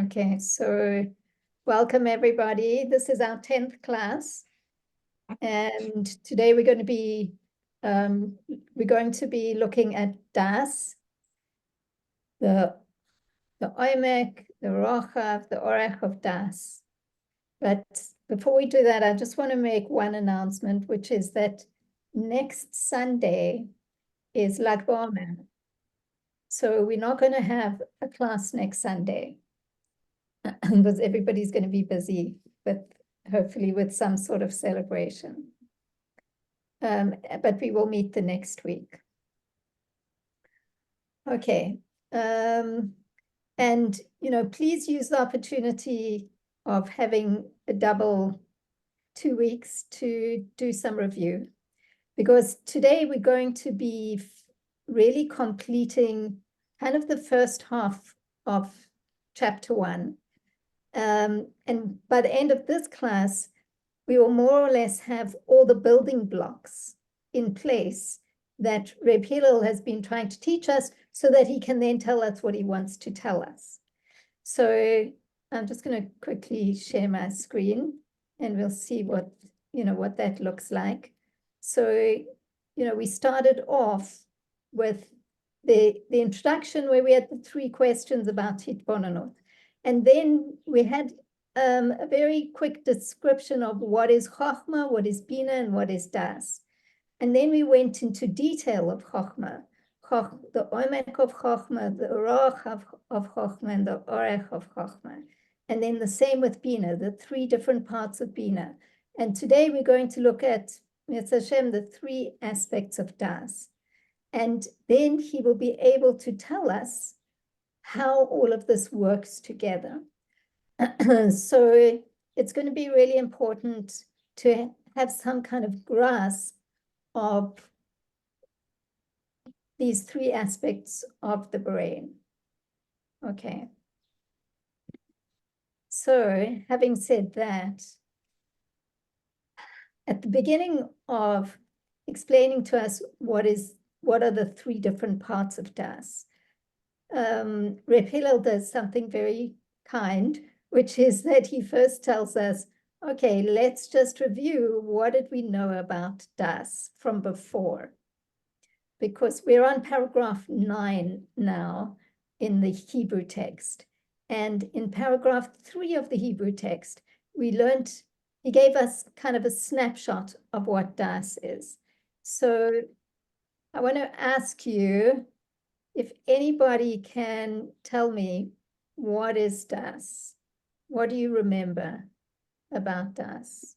Okay, so welcome everybody. This is our 10th class, and today we're going to be looking at Daas, the Omek, the Rochav, the Orech of Daas. But before we do that, I just want to make one announcement, which is that next Sunday is Lag BaOmer. So we're not going to have a class next Sunday because everybody's going to be busy with, hopefully with some sort of celebration. But we will meet the next week. Okay. And, please use the opportunity of having a double 2 weeks to do some review, because today we're going to be really completing kind of the first half of chapter 1. And by the end of this class, we will more or less have all the building blocks in place that Reb Hillel has been trying to teach us so that he can then tell us what he wants to tell us. So I'm just going to quickly share my screen and we'll see what that looks like. So, we started off with the introduction where we had the 3 questions about Hitbonenut. And then we had a very quick description of what is Chochmah, what is Bina, and what is Das. And then we went into detail of Chochmah, the Omek of Chochmah, the Rochav of Chochmah, and the Orech of Chochmah. And then the same with Bina, the 3 different parts of Bina. And today we're going to look at, Mirz Hashem, the 3 aspects of Das. And then he will be able to tell us how all of this works together. So it's going to be really important to have some kind of grasp of these 3 aspects of the brain. Okay. So having said that, at the beginning of explaining to us what are the 3 different parts of Das, Reb Hillel does something very kind, which is that he first tells us, okay, let's just review what did we know about Das from before, because we're on paragraph 9 now in the Hebrew text. And in paragraph 3 of the Hebrew text, we learned, he gave us kind of a snapshot of what Das is. So I want to ask you if anybody can tell me, what is Das? What do you remember about Das?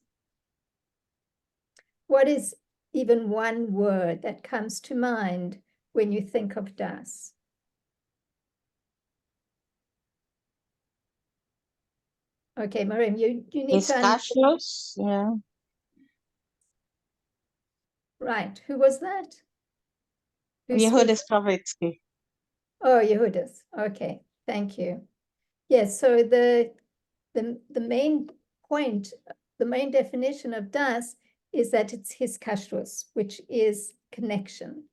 What is even one word that comes to mind when you think of Das? Okay, Miriam, you need to... Chassidus, yeah. Right, who was that? Yehudis Kravitsky. Oh, Yehudis. Okay, thank you. Yes, so the main point, the main definition of Das is that it's his kashrus, which is connection.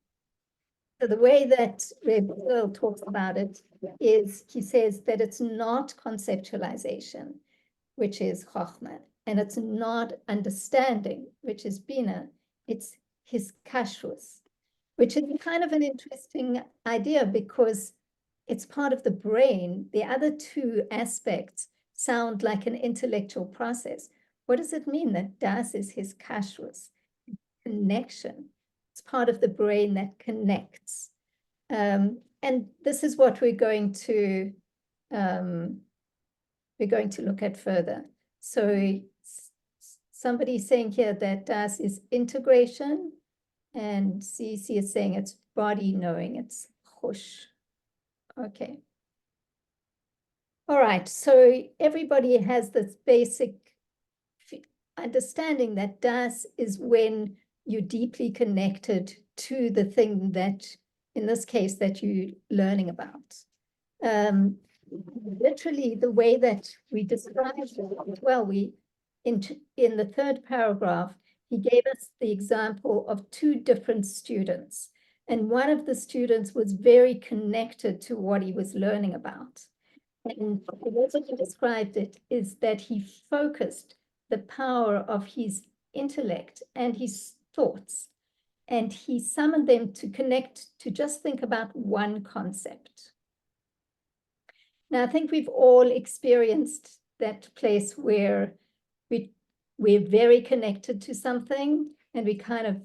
So the way that Reb Hillel talks about it is he says that it's not conceptualization, which is chochmah, and it's not understanding, which is bina. It's his kashrus, which is kind of an interesting idea because it's part of the brain. The other 2 aspects sound like an intellectual process. What does it mean that Das is his kashrus? Connection. It's part of the brain that connects. And this is what we're going to look at further. So somebody's saying here that Das is integration, and CC is saying it's body knowing, it's chush. Okay. All right, so everybody has this basic understanding that Das is when you're deeply connected to the thing that, in this case, that you're learning about. Literally, the way that we describe it, well, in the 3rd paragraph, he gave us the example of 2 different students. And one of the students was very connected to what he was learning about. And the way that he described it is that he focused the power of his intellect and his thoughts, and he summoned them to connect, to just think about one concept. Now, I think we've all experienced that place where we're very connected to something and we kind of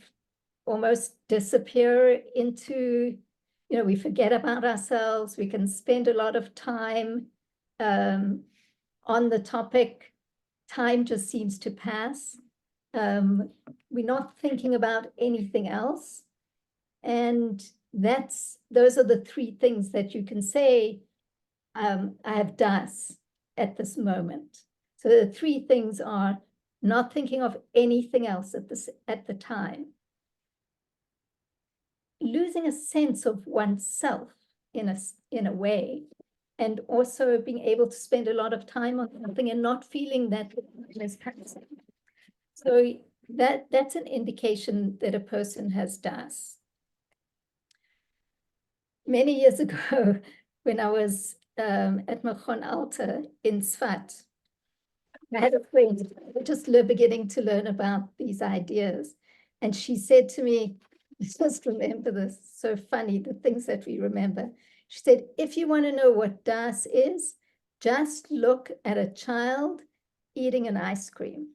almost disappear into, we forget about ourselves. We can spend a lot of time on the topic. Time just seems to pass. We're not thinking about anything else. And those are the three things that you can say, I have Daas at this moment. So the three things are not thinking of anything else at the time, losing a sense of oneself in a way, and also being able to spend a lot of time on something and not feeling that is passing. So that's an indication that a person has Daas. Many years ago, when I was at Machon Alta in Tzfat, I had a friend who just beginning to learn about these ideas. And she said to me, just remember this, so funny, the things that we remember. She said, if you want to know what Daas is, just look at a child eating an ice cream.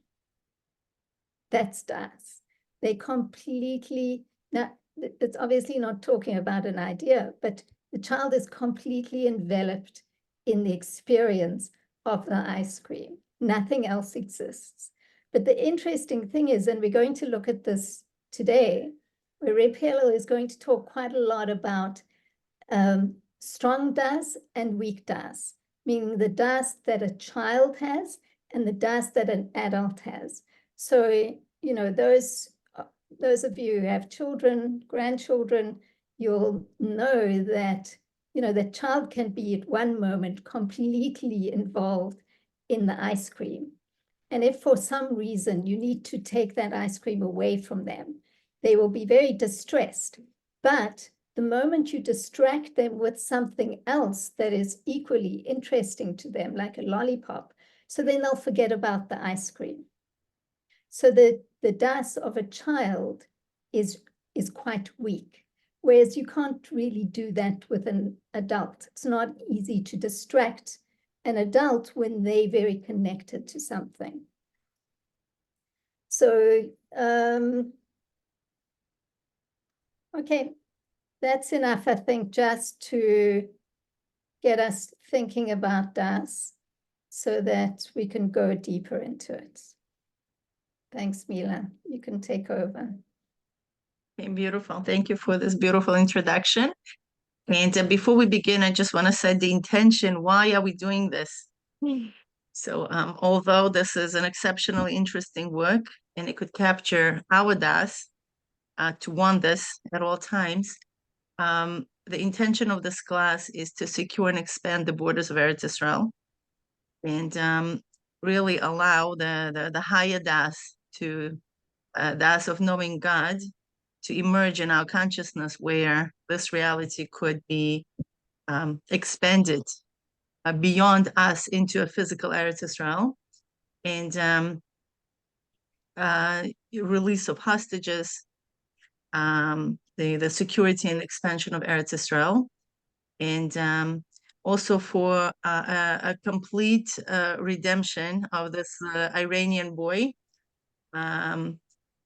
That's Daas. They completely, now it's obviously not talking about an idea, but the child is completely enveloped in the experience of the ice cream. Nothing else exists. But the interesting thing is, and we're going to look at this today, where Reb Hillel is going to talk quite a lot about strong Daas and weak Daas, meaning the Daas that a child has and the Daas that an adult has. So, those of you who have children, grandchildren, you'll know that, the child can be at one moment completely involved in the ice cream. And if for some reason you need to take that ice cream away from them, they will be very distressed. But the moment you distract them with something else that is equally interesting to them, like a lollipop, so then they'll forget about the ice cream. So the Daas of a child is quite weak, whereas you can't really do that with an adult. It's not easy to distract an adult when they're very connected to something. So, okay, that's enough, I think, just to get us thinking about Daas so that we can go deeper into it. Thanks, Mila. You can take over. Okay, beautiful. Thank you for this beautiful introduction. And before we begin, I just want to set the intention. Why are we doing this? So although this is an exceptionally interesting work and it could capture our Daas to want this at all times, the intention of this class is to secure and expand the borders of Eretz Israel and really allow the higher Daas to Daas of knowing God to emerge in our consciousness, where this reality could be expanded beyond us into a physical Eretz Israel, and release of hostages, the security and expansion of Eretz Israel, and also for a complete redemption of this Iranian boy,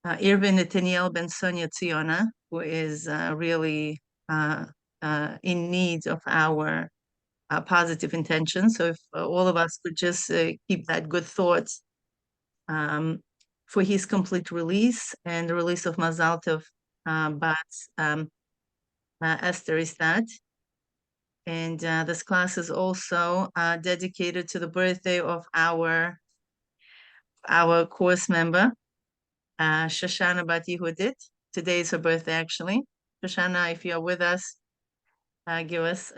Irvin Nathaniel Ben Sonia Tziona, who is really in need of our positive intentions. So if all of us could just keep that good thought for his complete release and the release of Mazal Tov Bat Esther Istat. And this class is also dedicated to the birthday of our course member, Shoshana Bat Yehudit. Today is her birthday, actually. Shoshana, if you're with us, give us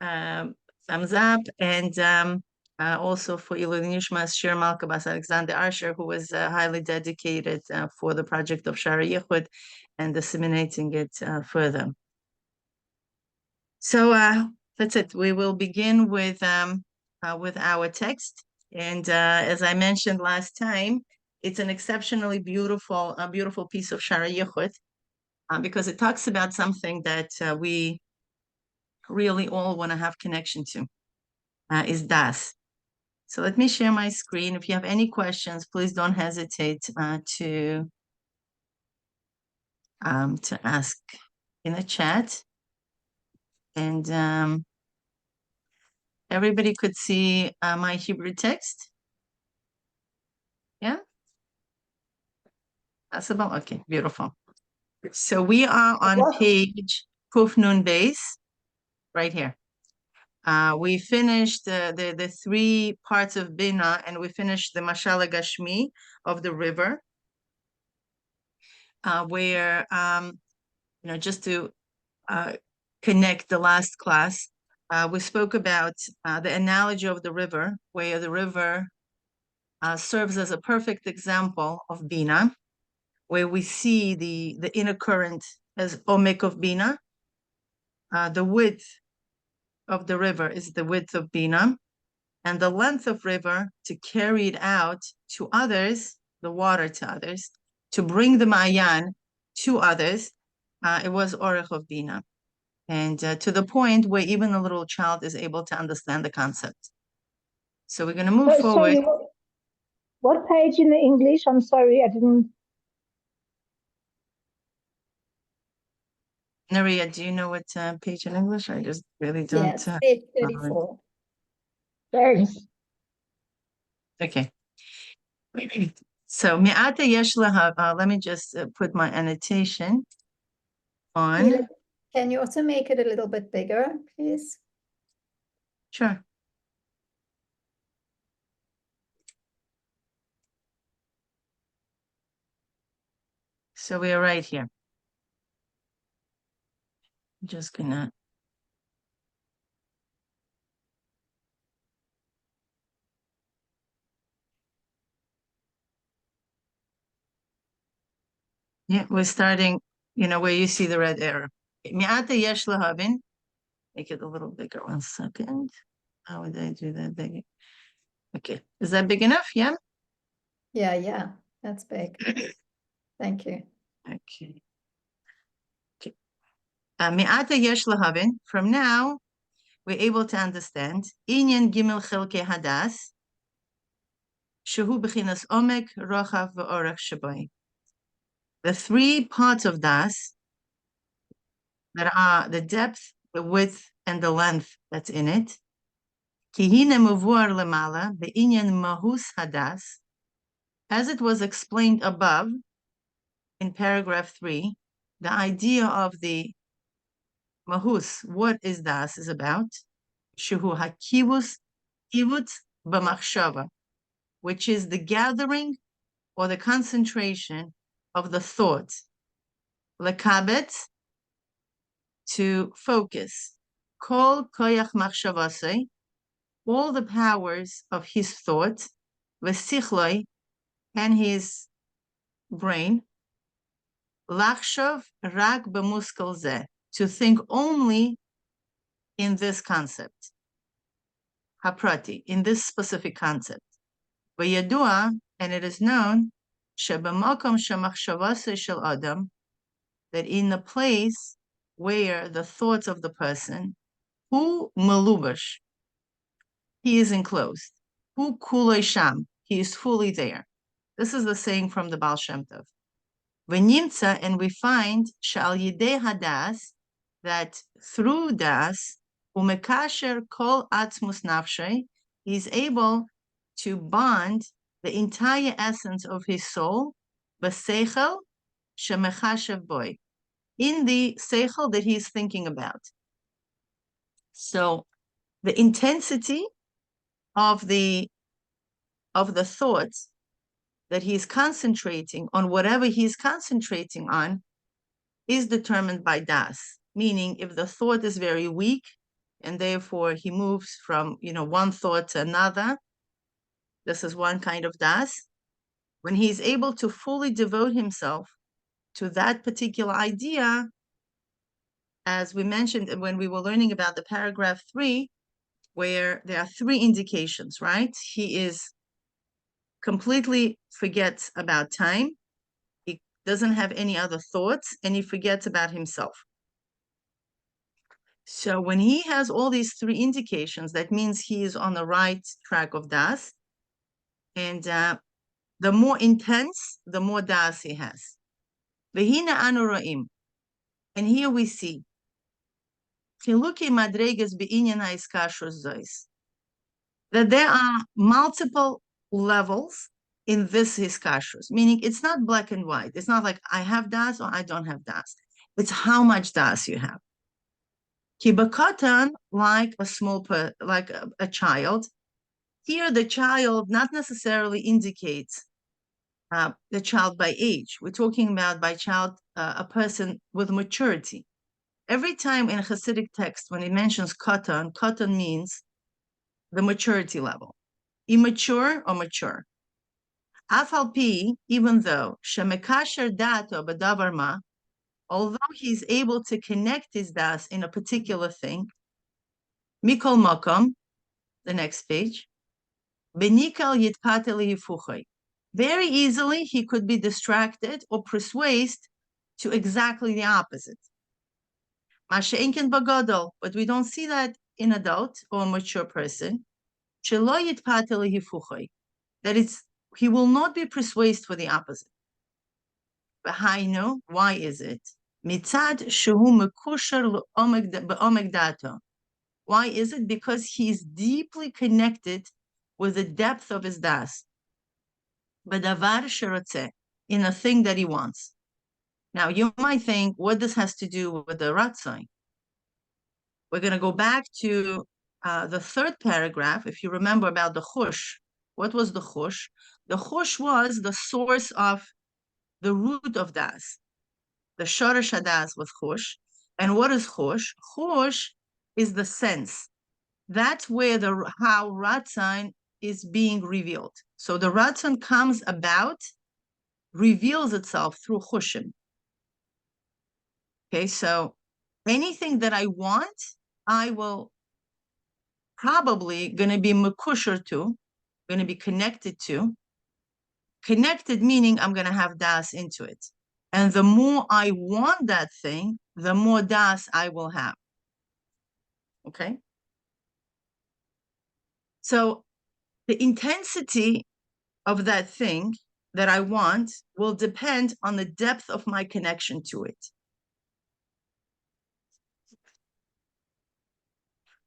thumbs up. And also for Ilui Nishmas Shir Malka Bas Alexander Asher, who was highly dedicated for the project of Shara Yichud and disseminating it further. So that's it. We will begin with our text. And as I mentioned last time, it's an exceptionally beautiful piece of Shara Yichud, because it talks about something that we really all want to have connection to, is Das. So let me share my screen. If you have any questions, please don't hesitate to ask in the chat. And everybody could see my Hebrew text. Yeah? Possible? Okay, beautiful. So we are on page Kuf Nun Beis, right here. We finished the three parts of Bina, and we finished the Mashal Gashmi of the river, where, just to connect the last class, we spoke about the analogy of the river, where the river serves as a perfect example of Bina, where we see the inner current as Omek of Bina. The width of the river is the width of Bina, and the length of river to carry it out to others, the water to others, to bring the Mayan to others, it was Orech of Bina. And to the point where even a little child is able to understand the concept. So we're going to move forward. Sorry, what page in the English? I'm sorry, I didn't. Naria, do you know what page in English? I just really don't. Yes, page 34. Thanks. Okay. So Mi'ata Yesh Lahav, let me just put my annotation on. Mila, can you also make it a little bit bigger, please? Sure. So we are right here. I'm just gonna. Yeah, we're starting, where you see the red arrow. Mi'ata Yesh Lahavin. Make it a little bigger. 1 second. How would I do that bigger? Okay. Is that big enough? Yeah? Yeah, that's big. Thank you. Okay. Mi'ata Yesh Lahavin. From now, we're able to understand Inyan Gimel Chelke Hadas, Shehu Bechinas Omek, Rochav, Orech Shabai. The three parts of Das that are the depth, the width, and the length that's in it. Kihine Muvuar Lemala, Be'inyan Mahus Hadas, as it was explained above in paragraph 3, the idea of the Mahus, what is Das, is about Shehu Hakivus Kivut B'machshava, which is the gathering or the concentration of the thought. Lekabet, to focus. Kol koyach machshavasei, all the powers of his thought, vesichloi, and his brain, lachshav rak b'muskel zeh, to think only in this concept, haprati, in this specific concept. V'yadua, and it is known, shebamakom shemachshavasei shel adam, that in the place where the thoughts of the person, hu melubash, he is enclosed. Hu kulei sham, he is fully there. This is the saying from the Baal Shem Tov. V'nimtza, and we find shal yidei hadas, that through das, umekasher kol atzmus nafshay, he is able to bond the entire essence of his soul, b'seichel shemechashev boy, in the seichel that he is thinking about. So the intensity of the thoughts that he's concentrating on, whatever he's concentrating on, is determined by das. Meaning, if the thought is very weak, and therefore he moves from one thought to another, this is one kind of das. When he's able to fully devote himself to that particular idea, as we mentioned when we were learning about the paragraph 3, where there are 3 indications, right? He is completely forgets about time. He doesn't have any other thoughts, and he forgets about himself. So when he has all these 3 indications, that means he is on the right track of Das. And the more intense, the more Das he has. Vehina anu ro'im. And here we see that there are multiple levels in this hiskashrus, meaning it's not black and white. It's not like I have das or I don't have das. It's how much das you have. Kibakatan, like a small, like a child. Here, the child not necessarily indicates the child by age. We're talking about by child, a person with maturity. Every time in a Hasidic text, when it mentions katan, katan means the maturity level. Immature or mature. Afal pi, even though shemekasher dato b'davar ma, although he's able to connect his das in a particular thing, mikol makom, the next page, benikal yitpatel yifuchay. Very easily, he could be distracted or persuaded to exactly the opposite. Masha'inkin bagodol, but we don't see that in adult or a mature person. Shelo yitpatel yifuchay, that he will not be persuaded for the opposite. V'hainu, why is it? Mitzad shehu mekusher be'omek dato. Why is it? Because he is deeply connected with the depth of his das. B'davar sherotzeh, in a thing that he wants. Now, you might think, what this has to do with the ratzon? We're going to go back to the 3rd paragraph. If you remember about the chush, what was the chush? The chush was the source of the root of das. The shoresh hadas was chush. And what is chush? Chush is the sense. That's where how ratzon is being revealed. So the ratzon comes about, reveals itself through chushim. Okay, so anything that I want, I will probably going to be mekusher to, going to be connected to. Connected meaning I'm going to have das into it. And the more I want that thing, the more das I will have. Okay? So the intensity of that thing that I want will depend on the depth of my connection to it.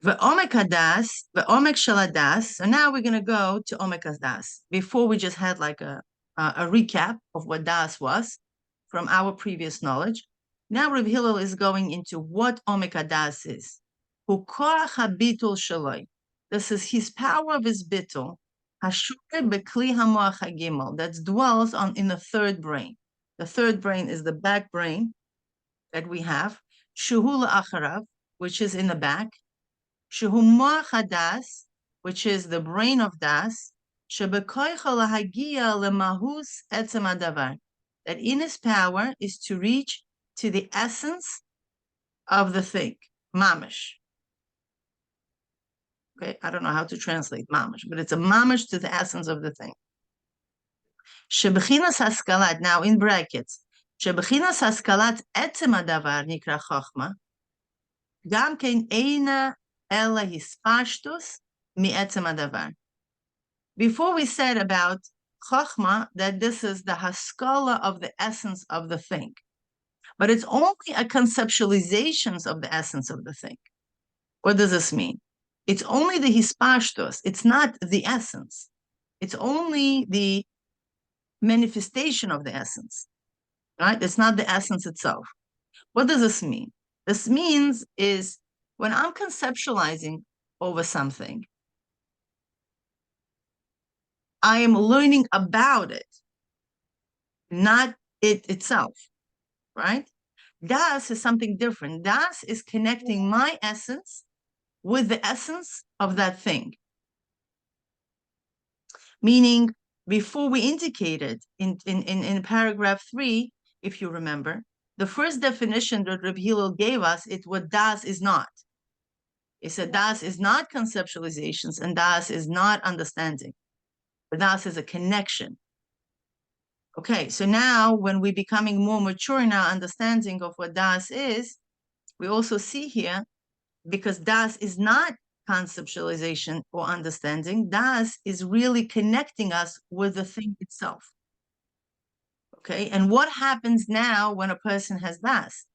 The Omek of Daas, the Omek of Daas. So now we're going to go to Omek of Daas. Before we just had like a recap of what Das was from our previous knowledge. Now Reb Hillel is going into what Omek of Daas is. Hu koach habitul shaloi. This is his power of his bitul. Hashur bekli hamoach hagimel, that dwells in the 3rd brain. The 3rd brain is the back brain that we have. Shuhu la'acharav, which is in the back. Shehu moach hadas, which is the brain of das. Shebekoicha lahagia lemahus etzem hadavar, that in his power is to reach to the essence of the thing, mamash. Okay, I don't know how to translate mamash, but it's a mamash to the essence of the thing. Shebechinas haskalat, now in brackets, shebechinas haskalat etzem hadavar nikra chochma, gam kein eina ela hispashtus mi etzem hadavar. Before we said about chochma, that this is the haskala of the essence of the thing, but it's only a conceptualization of the essence of the thing. What does this mean? It's only the hispashtos. It's not the essence. It's only the manifestation of the essence, right? It's not the essence itself. What does this mean? This means is when I'm conceptualizing over something, I am learning about it, not it itself, right? Das is something different. Das is connecting my essence with the essence of that thing. Meaning, before we indicated in paragraph 3, if you remember, the first definition that Rabbi Hillel gave us, it's what Daas is not. He said Daas is not conceptualizations and Daas is not understanding. But Daas is a connection. Okay, so now when we're becoming more mature in our understanding of what Daas is, we also see here, because Daas is not conceptualization or understanding, Daas is really connecting us with the thing itself. Okay, and what happens now when a person has Daas?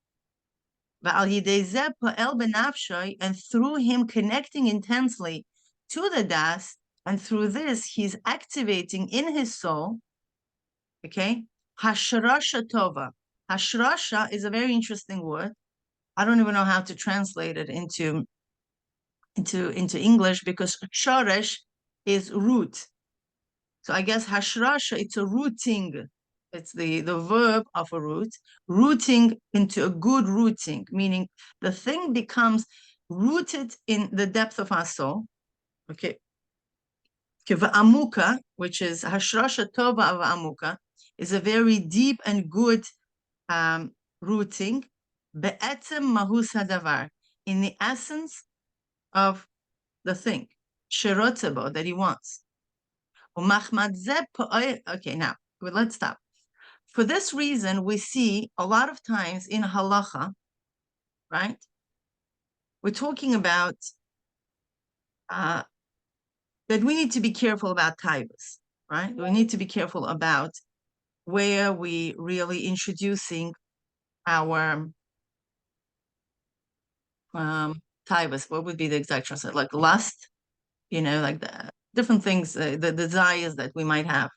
And through him connecting intensely to the Daas, and through this, he's activating in his soul, okay, Hashrasha Tova. Hashrasha is a very interesting word. I don't even know how to translate it into English, because shoresh is root. So I guess hashrasha, it's a rooting. It's the verb of a root, rooting into a good rooting, meaning the thing becomes rooted in the depth of our soul. Okay. Amuka, which is hashrasha tova of amuka, is a very deep and good rooting. Be'etzem mahus hadavar, in the essence of the thing, sherotzebo, that he wants. Okay, now let's stop. For this reason, we see a lot of times in halacha, right? We're talking about that we need to be careful about taivas, right? We need to be careful about where we really introducing our taivas. What would be the exact translation? Like lust, like the different things, the desires that we might have.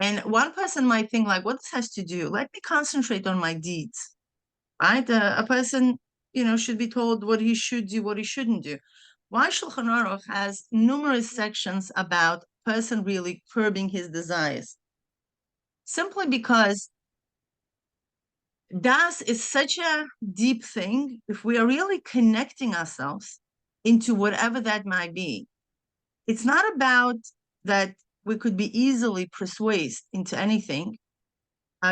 And one person might think like, what this has to do? Let me concentrate on my deeds, right? A person, should be told what he should do, what he shouldn't do. Why Shulchan Aruch has numerous sections about person really curbing his desires? Simply because Das is such a deep thing. If we are really connecting ourselves into whatever that might be, it's not about that we could be easily persuaded into anything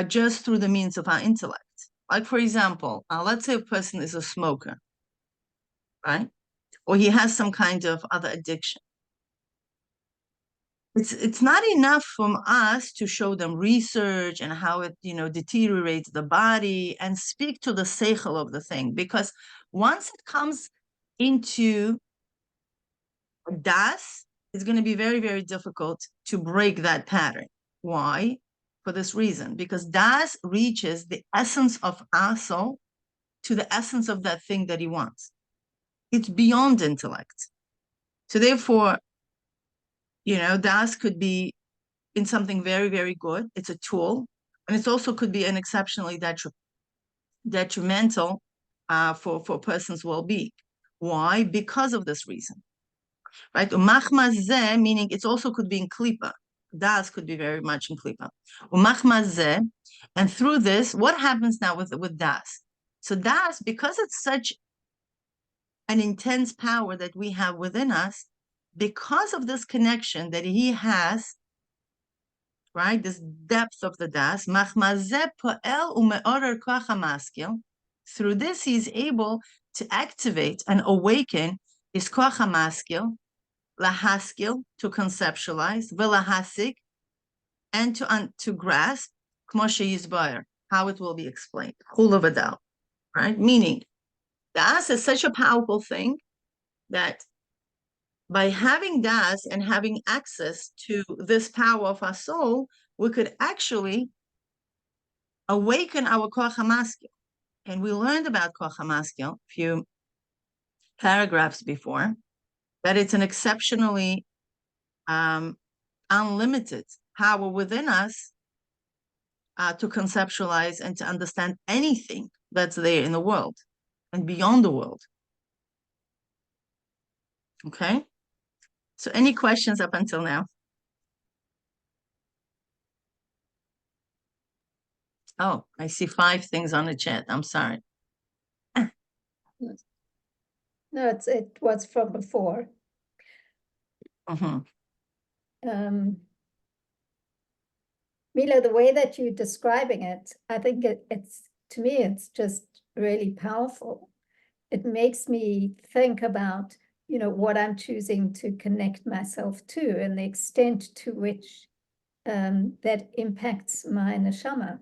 just through the means of our intellect. Like, for example, let's say a person is a smoker, right? Or he has some kind of other addiction. It's not enough from us to show them research and how it, deteriorates the body and speak to the seichel of the thing. Because once it comes into das, it's going to be very, very difficult to break that pattern. Why? For this reason, because das reaches the essence of our soul to the essence of that thing that he wants. It's beyond intellect. So therefore, das could be in something very, very good. It's a tool. And it also could be an exceptionally detrimental for a person's well-being. Why? Because of this reason. Right? Umachma zeh, meaning it also could be in klipa. Das could be very much in klipa. Umachma zeh, and through this, what happens now with das? So das, because it's such an intense power that we have within us, because of this connection that he has, right, this depth of the das, through this he's able to activate and awaken his koach hamaskil, lahaskil, to conceptualize, velahasik, and to grasp, how it will be explained, right? Meaning, das is such a powerful thing that by having das and having access to this power of our soul, we could actually awaken our koach hamaskil. And we learned about koach hamaskil a few paragraphs before, that it's an exceptionally unlimited power within us to conceptualize and to understand anything that's there in the world and beyond the world. Okay? So any questions up until now? Oh, I see 5 things on the chat. I'm sorry. No, it was from before. Mila, the way that you're describing it, I think it's to me, it's just really powerful. It makes me think about, what I'm choosing to connect myself to and the extent to which that impacts my neshama.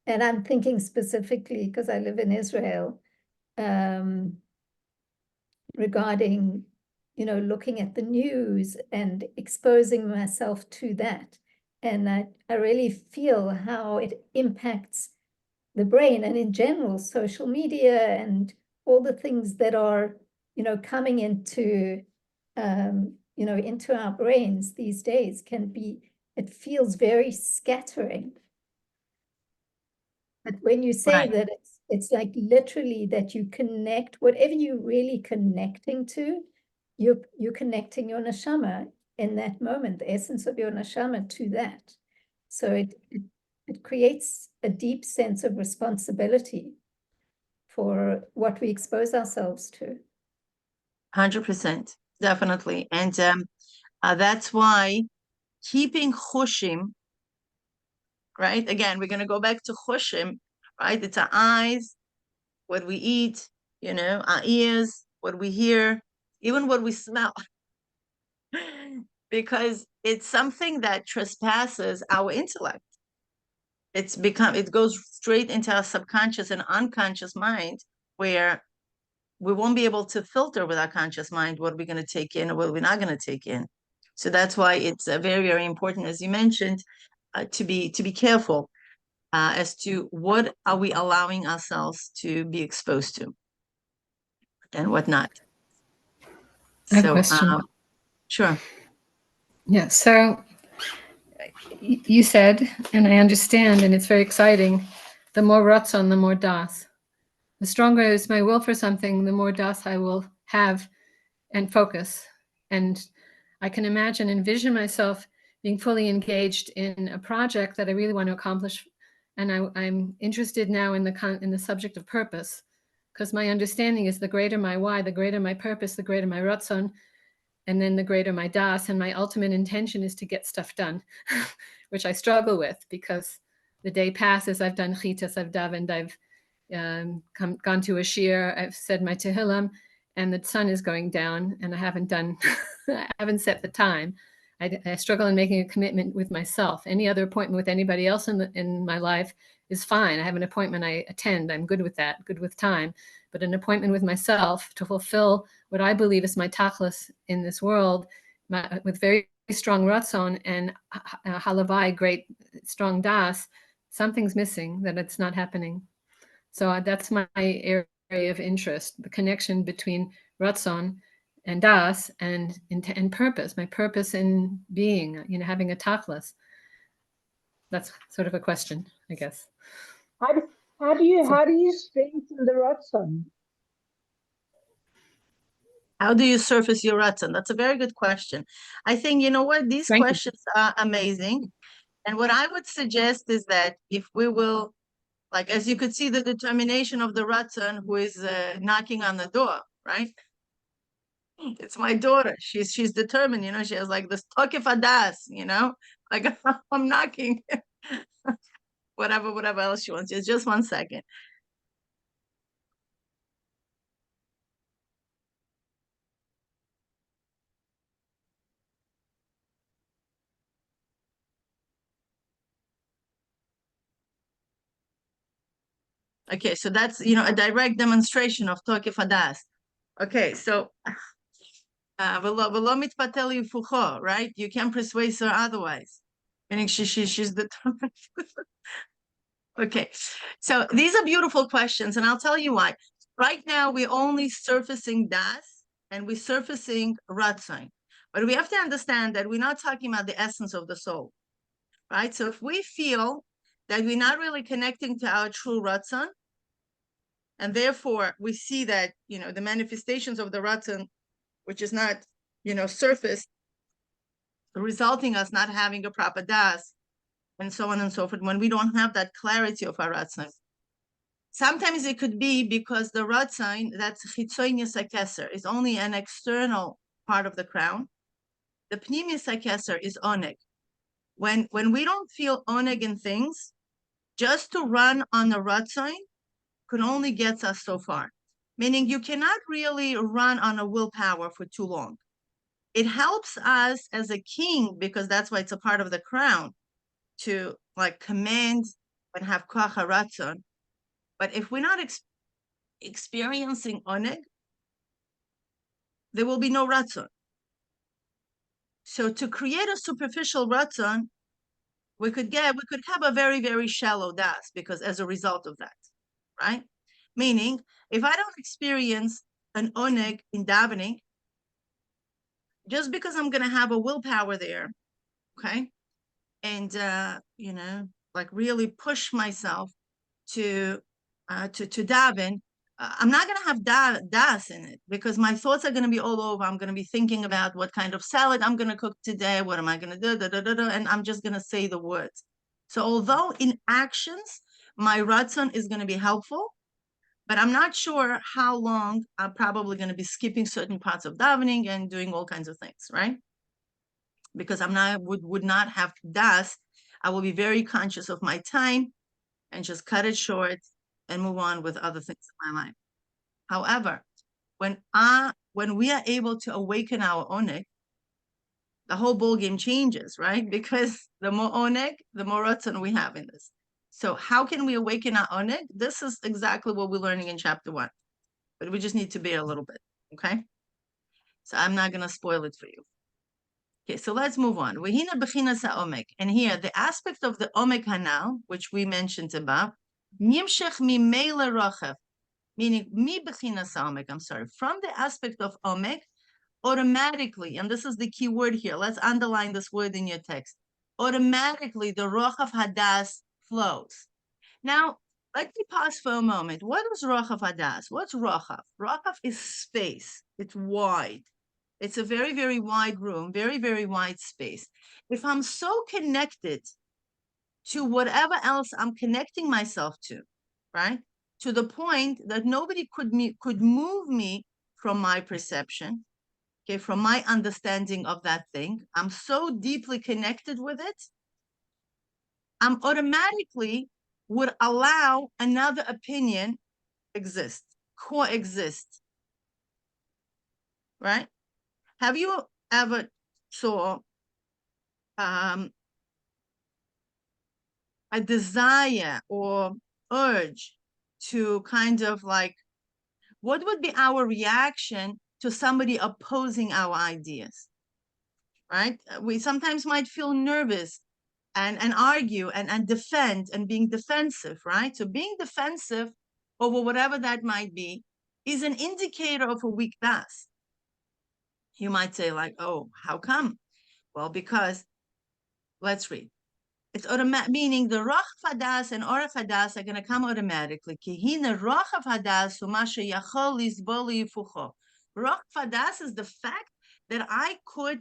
And I'm thinking specifically, because I live in Israel, regarding, looking at the news and exposing myself to that. And I really feel how it impacts the brain and in general, social media and all the things that are, coming into, into our brains these days it feels very scattering. But when you say that it's like literally that you connect, whatever you're really connecting to, you're connecting your neshama in that moment, the essence of your neshama to that. So it creates a deep sense of responsibility for what we expose ourselves to. 100%, definitely. And that's why keeping chushim, right? Again, we're going to go back to chushim, right? It's our eyes, what we eat, our ears, what we hear, even what we smell. Because it's something that trespasses our intellect. It goes straight into our subconscious and unconscious mind, where we won't be able to filter with our conscious mind what we're going to take in or what we're not going to take in. So that's why it's very, very important, as you mentioned, to be careful as to what are we allowing ourselves to be exposed to and what not. I have a question. Sure. Yeah, so you said, and I understand, and it's very exciting, the more Ratzon, the more Das. The stronger is my will for something, the more Das I will have and focus. And I can envision myself being fully engaged in a project that I really want to accomplish. And I'm interested now in the subject of purpose, because my understanding is the greater my why, the greater my purpose, the greater my Ratzon, and then the greater my Das. And my ultimate intention is to get stuff done, which I struggle with because the day passes, I've done chitas, I've davened, I've gone to a shir, I've said my tehillim, and the sun is going down, and I haven't set the time. I struggle in making a commitment with myself. Any other appointment with anybody else in my life is fine. I have an appointment I attend. I'm good with that, good with time. But an appointment with myself to fulfill what I believe is my tachlis in this world, with very strong ratzon and halavai, great strong das, something's missing, that it's not happening. So that's my area of interest, the connection between ratzon and das and purpose, my purpose in being, having a tachlis. That's sort of a question, I guess. How do you strengthen the ratzon? How do you surface your ratzon? That's a very good question. I think, these questions are amazing. And what I would suggest is that if we will, like, as you could see, the determination of the ratzon who is knocking on the door, right? It's my daughter. She's determined, she has like this Orech of Daas, like I'm knocking, whatever else she wants. Just 1 second. Okay, so that's, a direct demonstration of Orech of Daas. Okay, so right? You can't persuade her otherwise. Meaning she's determined. Okay, so these are beautiful questions, and I'll tell you why. Right now, we're only surfacing Das, and we're surfacing Ratzon. But we have to understand that we're not talking about the essence of the soul, right? So if we feel that we're not really connecting to our true Ratzon, and therefore we see that, the manifestations of the Ratzon, which is not, surfaced, resulting us not having a proper Das, and so on and so forth, when we don't have that clarity of our Ratzon. Sometimes it could be because the Ratzon, that's Chitzoynius HaKeser, is only an external part of the crown. The Pnimius HaKeser is Oneg. When we don't feel Oneg in things, just to run on a ratzon can only get us so far. Meaning you cannot really run on a willpower for too long. It helps us as a king, because that's why it's a part of the crown, to like command and have koach haratzon. But if we're not experiencing oneg, there will be no ratzon. So to create a superficial ratzon, we could have a very, very shallow das, because as a result of that, right? Meaning, if I don't experience an oneg in davening, just because I'm going to have a willpower there, okay, and like really push myself to daven, I'm not going to have das in it, because my thoughts are going to be all over. I'm going to be thinking about what kind of salad I'm going to cook today. What am I going to do? And I'm just going to say the words. So although in actions, my ratzon is going to be helpful, but I'm not sure how long I'm probably going to be skipping certain parts of davening and doing all kinds of things, right? Because would not have das. I will be very conscious of my time and just cut it short and move on with other things in my life. However, when we are able to awaken our oneg, the whole ball game changes, right? Because the more oneg, the more ratzon we have in this. So how can we awaken our oneg? This is exactly what we're learning in chapter 1, but we just need to bear a little bit, okay? So I'm not going to spoil it for you. Okay, so let's move on. V'hina b'chinas ha'omek. And here, the aspect of the omek hanal, which we mentioned above, nimshech mimele rochav, meaning mi b'chinas ha'omek, I'm sorry, from the aspect of omek, automatically, and this is the key word here, let's underline this word in your text, automatically the Rochav of Daas flows. Now, let me pause for a moment. What is Rochav of Daas? What's Rochav? Rochav is space. It's wide. It's a very, very wide room, very, very wide space. If I'm so connected to whatever else I'm connecting myself to, right, to the point that nobody could move me from my perception, okay, from my understanding of that thing, I'm so deeply connected with it, I'm automatically would allow another opinion coexist, right? Have you ever saw a desire or urge to kind of like, what would be our reaction to somebody opposing our ideas, right? We sometimes might feel nervous and argue and defend and being defensive, right? So being defensive over whatever that might be is an indicator of a weak das. You might say like, oh, how come? Well, because let's read. It's automatic, meaning the Rochav of Daas and Orech of Daas are going to come automatically. Rochav of Daas of Daas is the fact that I could,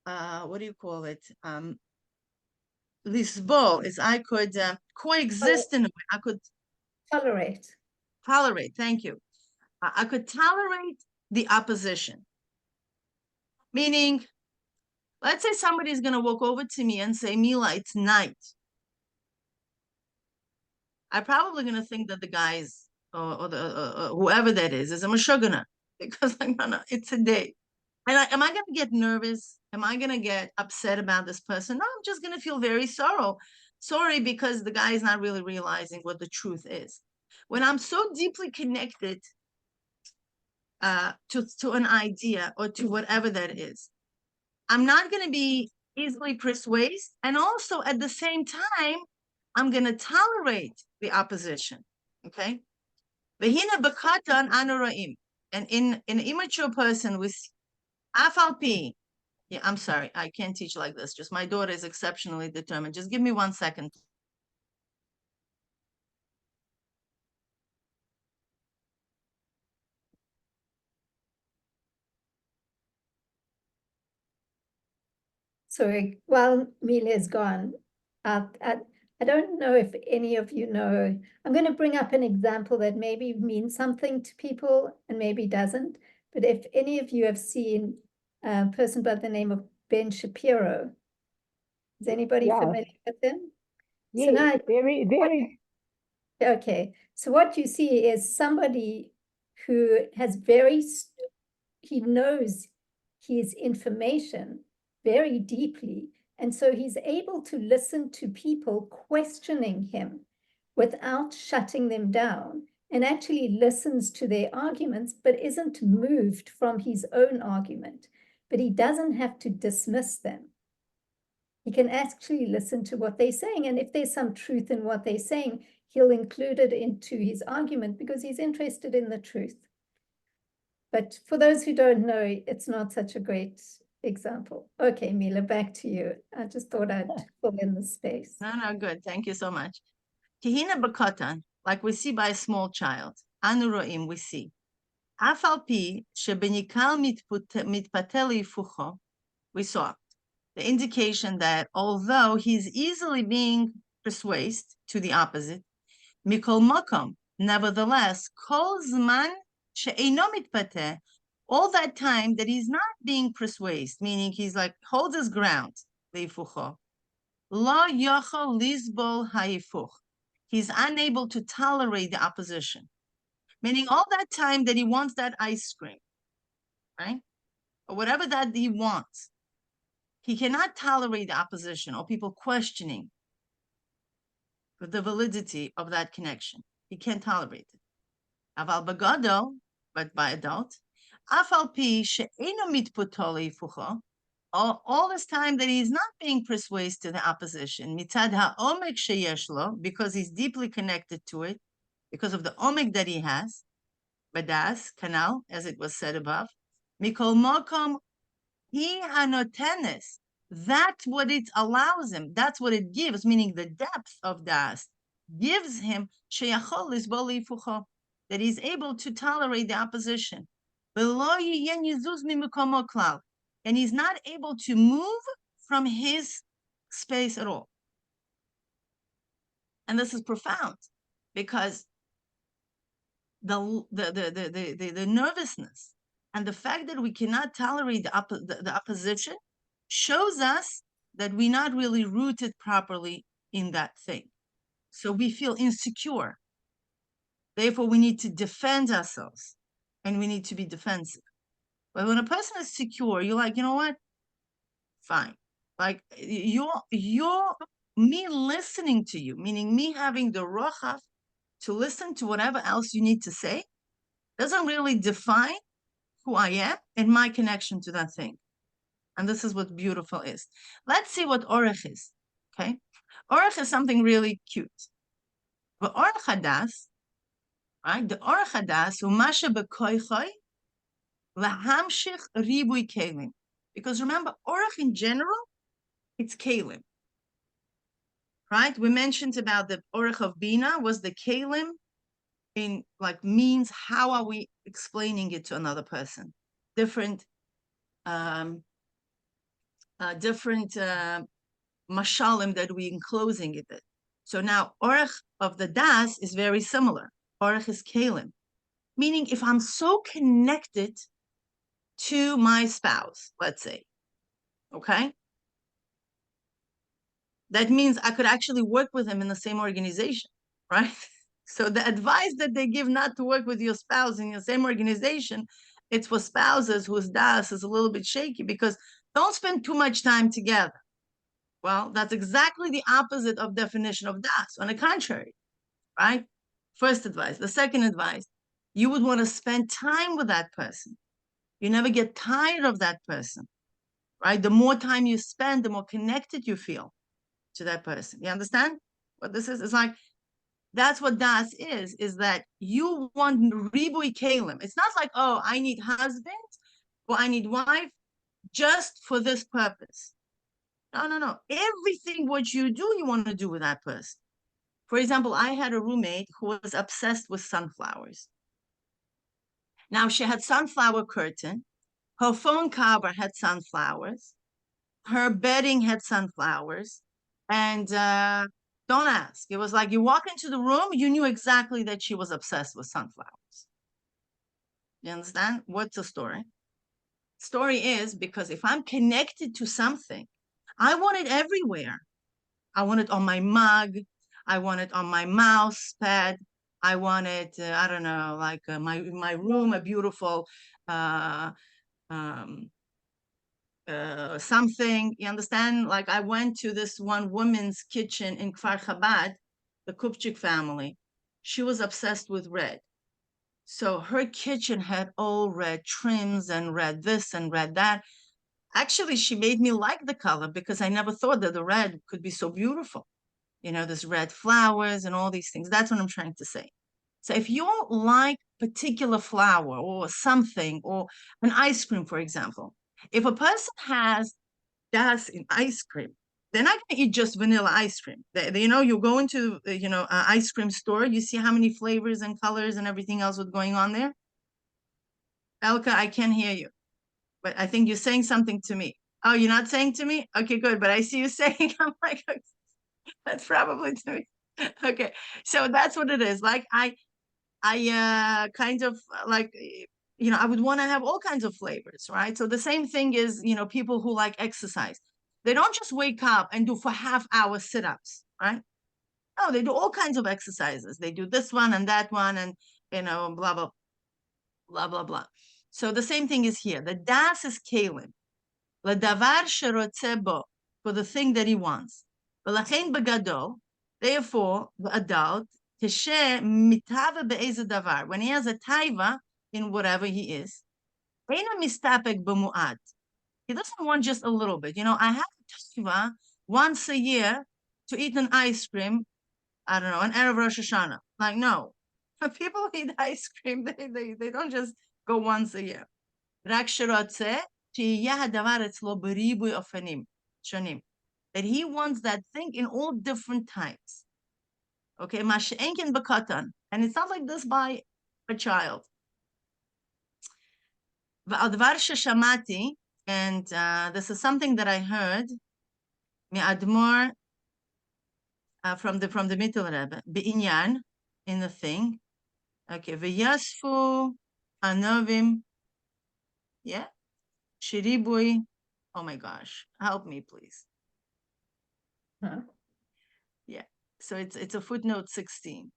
what do you call it? Lisbol is I could coexist in a way. I could Tolerate. Thank you. I could tolerate the opposition. Meaning, let's say somebody's going to walk over to me and say, Mila, it's night. I'm probably going to think that the guys or whoever that is a mashugana, because like, no, it's a day. And am I going to get nervous? Am I going to get upset about this person? No, I'm just going to feel very sorry because the guy is not really realizing what the truth is. When I'm so deeply connected to an idea or to whatever that is, I'm not going to be easily persuaded. And also at the same time, I'm going to tolerate the opposition. Okay? V'hina b'katan anoraim. And in an immature person with afalpi, yeah, I'm sorry, I can't teach like this. Just my daughter is exceptionally determined. Just give me 1 second. So while Mila is gone, I don't know if any of you know, I'm going to bring up an example that maybe means something to people and maybe doesn't. But if any of you have seen a person by the name of Ben Shapiro, is anybody Yes. familiar with him? Yes, now, very. okay. So what you see is somebody who has he knows his information very deeply. And so he's able to listen to people questioning him without shutting them down, and actually listens to their arguments, but isn't moved from his own argument. But he doesn't have to dismiss them. He can actually listen to what they're saying. And if there's some truth in what they're saying, he'll include it into his argument because he's interested in the truth. But for those who don't know, it's not such a great example. Okay, Mila, back to you. I just thought I'd fill in the space. No, good. Thank you so much. Kihina Bakotan, like we see by a small child. Anu roim, we see. Afal pi shebenikal mitpateli fucho, we saw the indication that although he's easily being persuaded to the opposite, mikol makom, nevertheless, kol zman she'eino mitpateh, all that time that he's not being persuaded, meaning he's like holds his ground, leifucho, lo yochel lisbol hayifuch, he's unable to tolerate the opposition, meaning all that time that he wants that ice cream, right, or whatever that he wants, he cannot tolerate the opposition or people questioning the validity of that connection. He can't tolerate it. Aval bagado, but by adult, afal pi she'eno mitputoli fucho, all this time that he's not being persuaded to the opposition, mitzad ha'omek sheyeshlo, because he's deeply connected to it, because of the omek that he has, Daas Can, as it was said above, mikol mokom he hanotenes, that's what it allows him, that's what it gives, meaning the depth of Das gives him sheyachol lisbol ifucho, that he's able to tolerate the opposition. And he's not able to move from his space at all. And this is profound because the nervousness and the fact that we cannot tolerate the opposition shows us that we're not really rooted properly in that thing. So we feel insecure. Therefore, we need to defend ourselves and we need to be defensive. But when a person is secure, you're like, you know what? Fine. Like me listening to you, meaning me having the Rochav to listen to whatever else you need to say, doesn't really define who I am and my connection to that thing. And this is what beautiful is. Let's see what Orech is, okay? Orech is something really cute. The Orech of Daas, right? The Orech of Daas, umasha bekoichoi, lahamshich ribui kelim. Because remember, Orech in general, it's kelim, right? We mentioned about the Orech of Bina was the kelim in like means how are we explaining it to another person? Different mashalim that we enclosing it. So now Orech of the Das is very similar. Orech is kelim, meaning if I'm so connected to my spouse, let's say, okay, that means I could actually work with him in the same organization, right? So the advice that they give not to work with your spouse in your same organization, it's for spouses whose Das is a little bit shaky because don't spend too much time together. Well, that's exactly the opposite of definition of Das. On the contrary, right? First advice. The second advice, you would want to spend time with that person. You never get tired of that person, right? The more time you spend, the more connected you feel to that person. You understand what this is? It's like, that's what Das is that you want ribui kelim. It's not like, oh, I need husband or I need wife just for this purpose. No. Everything what you do, you want to do with that person. For example, I had a roommate who was obsessed with sunflowers. Now she had sunflower curtain. Her phone cover had sunflowers. Her bedding had sunflowers. And don't ask. It was like you walk into the room, you knew exactly that she was obsessed with sunflowers. You understand? What's the story? Story is because if I'm connected to something, I want it everywhere. I want it on my mug. I want it on my mouse pad. I want it, I don't know, like my room, a beautiful something, you understand? Like I went to this one woman's kitchen in Kfar Chabad, the Kupchik family. She was obsessed with red. So her kitchen had all red trims and red this and red that. Actually, she made me like the color because I never thought that the red could be so beautiful. You know, there's red flowers and all these things. That's what I'm trying to say. So if you like particular flower or something, or an ice cream, for example, if a person has das in ice cream, they're not going to eat just vanilla ice cream. You know, you go into, an ice cream store, you see how many flavors and colors and everything else was going on there. Elka, I can't hear you, but I think you're saying something to me. Oh, you're not saying to me? Okay, good. But I see you saying, I'm like, that's probably to me. Okay, so that's what it is. Like I kind of like, I would want to have all kinds of flavors, right? So the same thing is, people who like exercise, they don't just wake up and do for half-hour sit-ups, right? No, they do all kinds of exercises. They do this one and that one, and blah blah blah blah blah. So the same thing is here. The das is kalim, ledavar sherotze bo, for the thing that he wants. V'lachein begadol, therefore the adult, when he has a taiva in whatever he is, he doesn't want just a little bit. I have a taiva once a year to eat an ice cream, I don't know, an Erev Rosh Hashanah. Like, no. People who eat ice cream, they don't just go once a year. That he wants that thing in all different types. Okay, and it's not like this by a child. And this is something that I heard from the Mittel Rebbe, Be'inyan, in the thing. Okay, V'yasfu anovim, yeah, shiribui. Oh my gosh, help me, please. Huh? Yeah, so it's a footnote 16.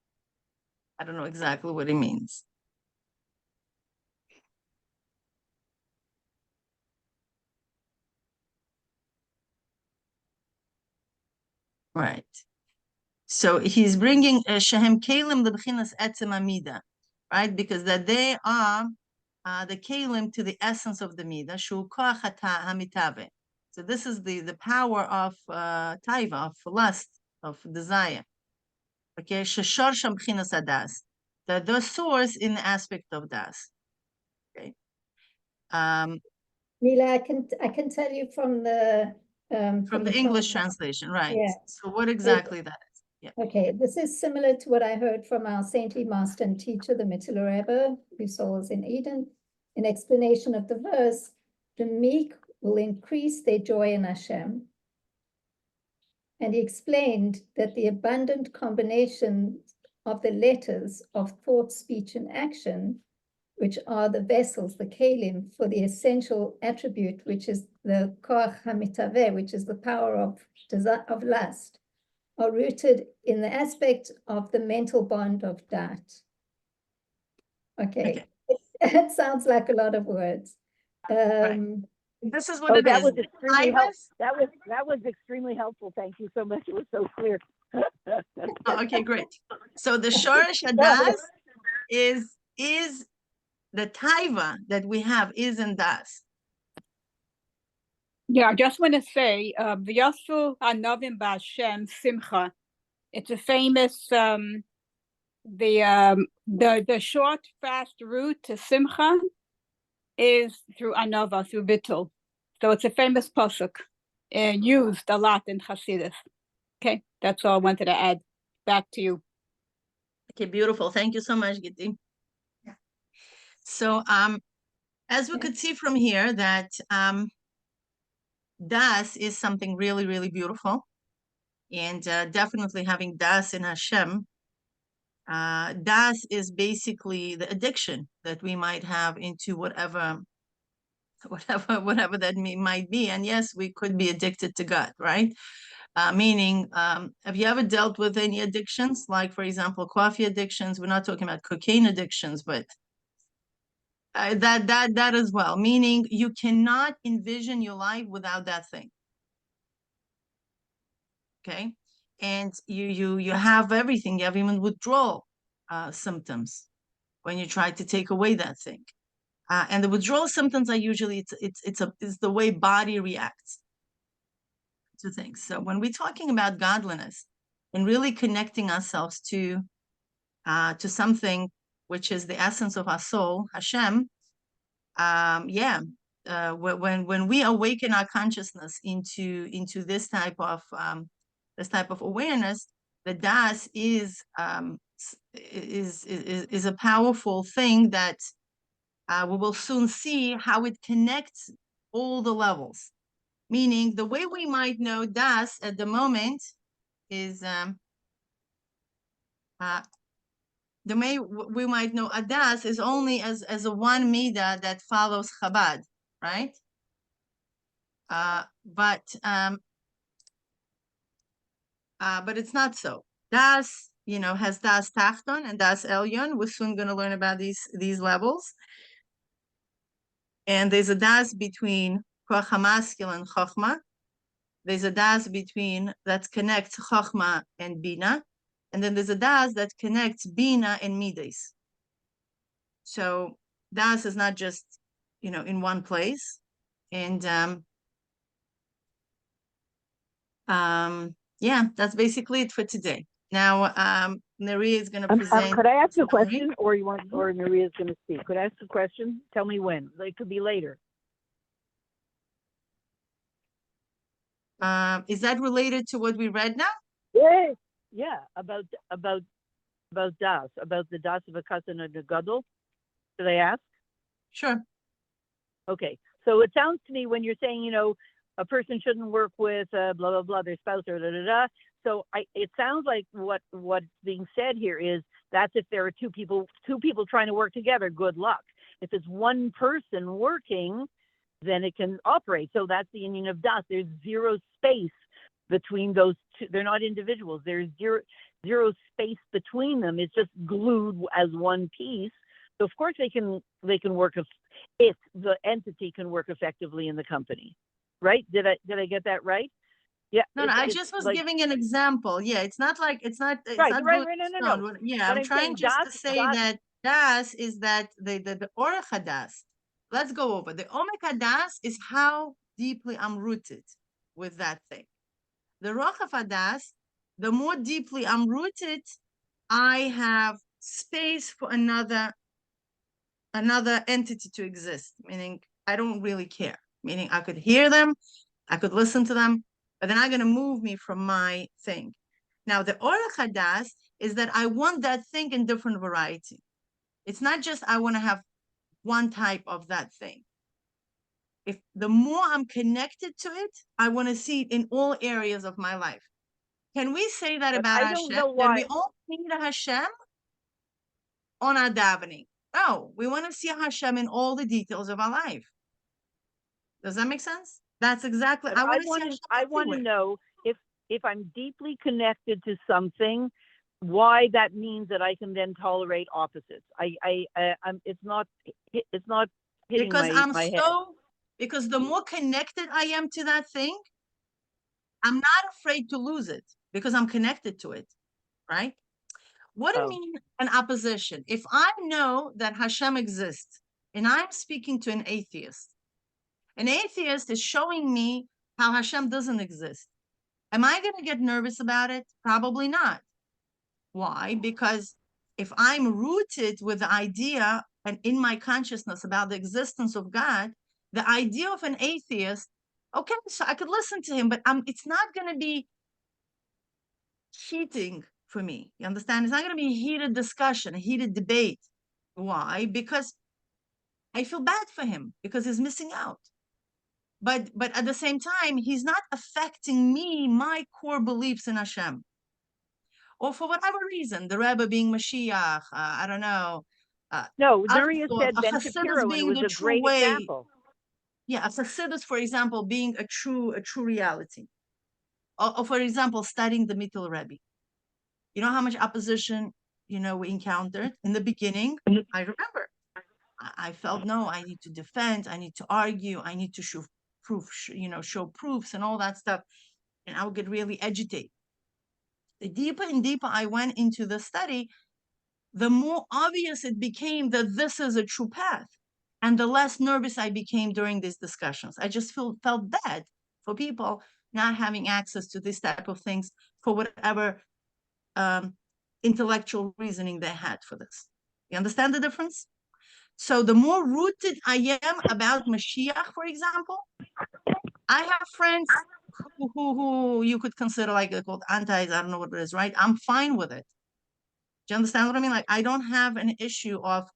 I don't know exactly what it means. Right. So he's bringing Shehem Kalim Lebchinas Etzem Amida, right? Because that they are the Kalim to the essence of the Mida, Shu Koach Hamitave. So this is the power of Taiva, of lust, of desire. Okay, Sheshor Sham Bchinas Adas, the source in the aspect of Das. Okay. Mila, I can tell you from the English translation, right? Yeah. So what exactly that is? Yeah. Okay, this is similar to what I heard from our saintly master and teacher, the Mittler Rebbe, whose soul is in Eden. In explanation of the verse, the meek will increase their joy in Hashem. And he explained that the abundant combination of the letters of thought, speech, and action, which are the vessels, the kelim, for the essential attribute, which is the koach hamitaveh, which is the power of lust, are rooted in the aspect of the mental bond of dat. Okay. It sounds like a lot of words. This is what it that is. Was extremely that was extremely helpful. Thank you so much. It was so clear. Oh, okay, great. So the Shoresh Hadas is the taiva that we have is in Das. Yeah, I just want to say, V'yasu Hanovim B'Hashem Simcha. It's a famous, the short, fast route to Simcha is through Anova, through Bittul. So it's a famous pasuk and used a lot in Chassidus. Okay, that's all I wanted to add. Back to you. Okay, beautiful. Thank you so much, Gitti. Yeah. So as we could see from here that Das is something really, really beautiful. And definitely having Das in Hashem. Das is basically the addiction that we might have into whatever that might be. And yes, we could be addicted to God, right? Meaning, have you ever dealt with any addictions? Like, for example, coffee addictions. We're not talking about cocaine addictions, but that as well. Meaning, you cannot envision your life without that thing. Okay, and you have everything. You have even withdrawal symptoms when you try to take away that thing. And the withdrawal symptoms are usually it's the way body reacts to things. So when we're talking about godliness and really connecting ourselves to something which is the essence of our soul, Hashem, when we awaken our consciousness into this type of awareness, the Das is a powerful thing that we will soon see how it connects all the levels. Meaning, the way we might know Das at the moment is the way we might know a Das is only as a one midah that follows Chabad, right? But it's not so. Das, has Das Tachton and Das Elyon. We're soon going to learn about these levels. And there's a Das between Koach HaMaskil and Chochmah. There's a Das between that connects Chochmah and Bina. And then there's a Das that connects Bina and Midas. So Das is not just, in one place. And that's basically it for today. Now, Maria is going to present. Could I ask you a question, or Maria's going to speak? Could I ask a question? Tell me when. It could be later. Is that related to what we read now? Yeah, about Das, about the Das of a Katan and a Gadol. Should I ask? Sure. Okay. So it sounds to me when you're saying, a person shouldn't work with blah blah blah their spouse or da da da. So it sounds like what's being said here is that's if there are two people trying to work together. Good luck. If it's one person working, then it can operate. So that's the union of Das. There's zero space between those two. They're not individuals. There's zero space between them. It's just glued as one piece. So of course they can work if the entity can work effectively in the company. Right? Did I get that right? Yeah. No, I just was giving an example. Yeah, it's not. Right. No. Yeah, I'm trying just to say that Das is that the Orech of Daas. Let's go over. The Omek of Daas is how deeply I'm rooted with that thing. The Rochav of Daas, the more deeply I'm rooted, I have space for another entity to exist, meaning I don't really care. Meaning I could hear them, I could listen to them, but they're not going to move me from my thing. Now, the Orech of Daas is that I want that thing in different variety. It's not just I want to have one type of that thing. If the more I'm connected to it, I want to see it in all areas of my life. Can we say that about Hashem? That we all need a Hashem on our davening? No, we want to see Hashem in all the details of our life. Does that make sense? That's exactly. I want to know if I'm deeply connected to something, why that means that I can then tolerate opposites. It's not hitting my head. Because the more connected I am to that thing, I'm not afraid to lose it because I'm connected to it, right? What do you mean an opposition? If I know that Hashem exists and I'm speaking to an atheist is showing me how Hashem doesn't exist. Am I going to get nervous about it? Probably not. Why? Because if I'm rooted with the idea and in my consciousness about the existence of God, the idea of an atheist, okay, so I could listen to him, but it's not going to be cheating for me. You understand? It's not going to be a heated discussion, a heated debate. Why? Because I feel bad for him because he's missing out. But at the same time, he's not affecting me, my core beliefs in Hashem. Or for whatever reason, the Rebbe being Mashiach, I don't know. No, Maria said Ben Shapiro, and it was a great example. Yeah, a Chassidus, for example, being a true reality. or for example, studying the Mittel Rebbe. You know how much opposition, we encountered in the beginning? I remember. I felt, no, I need to defend, I need to argue, I need to show proofs and all that stuff. And I would get really agitated. The deeper and deeper I went into the study, the more obvious it became that this is a true path. And the less nervous I became during these discussions. I just felt bad for people not having access to this type of things for whatever intellectual reasoning they had for this. You understand the difference? So the more rooted I am about Mashiach, for example, I have friends who you could consider like called antis, I don't know what it is, right? I'm fine with it. Do you understand what I mean? Like, I don't have an issue of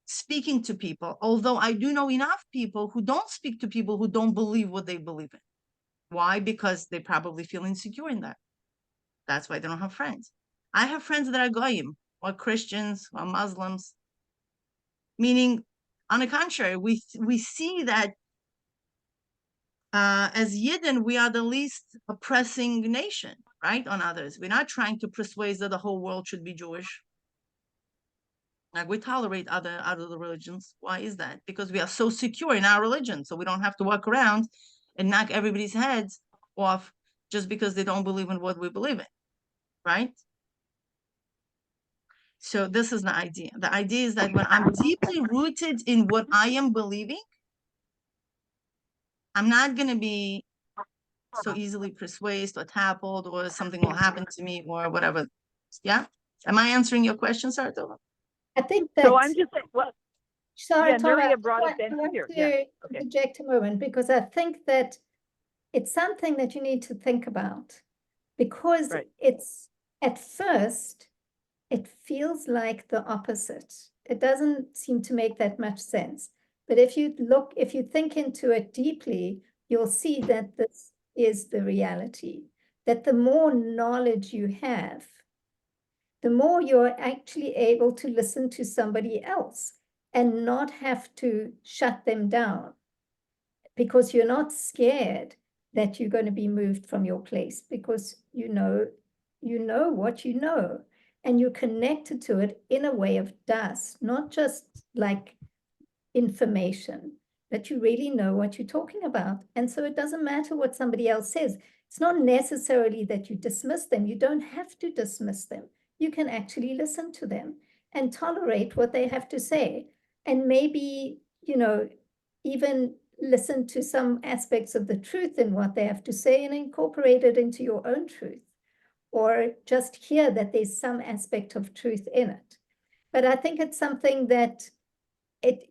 speaking to people, although I do know enough people who don't speak to people who don't believe what they believe in. Why? Because they probably feel insecure in that. That's why they don't have friends. I have friends that are goyim, or Christians, or Muslims, meaning, on the contrary, we see that as Yidden, we are the least oppressing nation, right, on others. We're not trying to persuade that the whole world should be Jewish. Like, we tolerate other religions. Why is that? Because we are so secure in our religion, so we don't have to walk around and knock everybody's heads off just because they don't believe in what we believe in, right? So this is the idea. The idea is that when I'm deeply rooted in what I am believing, I'm not going to be so easily persuaded or toppled, or something will happen to me, or whatever. Yeah? Am I answering your question, Sartova? I think that. So I'm just saying, well, Sorry, yeah, Tara, Nuria brought up I Ben want here. to Yeah, okay. interject a moment, because I think that it's something that you need to think about, because Right. it's, at first, it feels like the opposite. It doesn't seem to make that much sense. But if you think into it deeply, you'll see that this is the reality, that the more knowledge you have, the more you're actually able to listen to somebody else and not have to shut them down, because you're not scared that you're going to be moved from your place, because you know what you know, and you're connected to it in a way of das, not just like information, but you really know what you're talking about. And so it doesn't matter what somebody else says. It's not necessarily that you dismiss them. You don't have to dismiss them. You can actually listen to them and tolerate what they have to say. And maybe, even listen to some aspects of the truth in what they have to say and incorporate it into your own truth, or just hear that there's some aspect of truth in it. But I think it's something that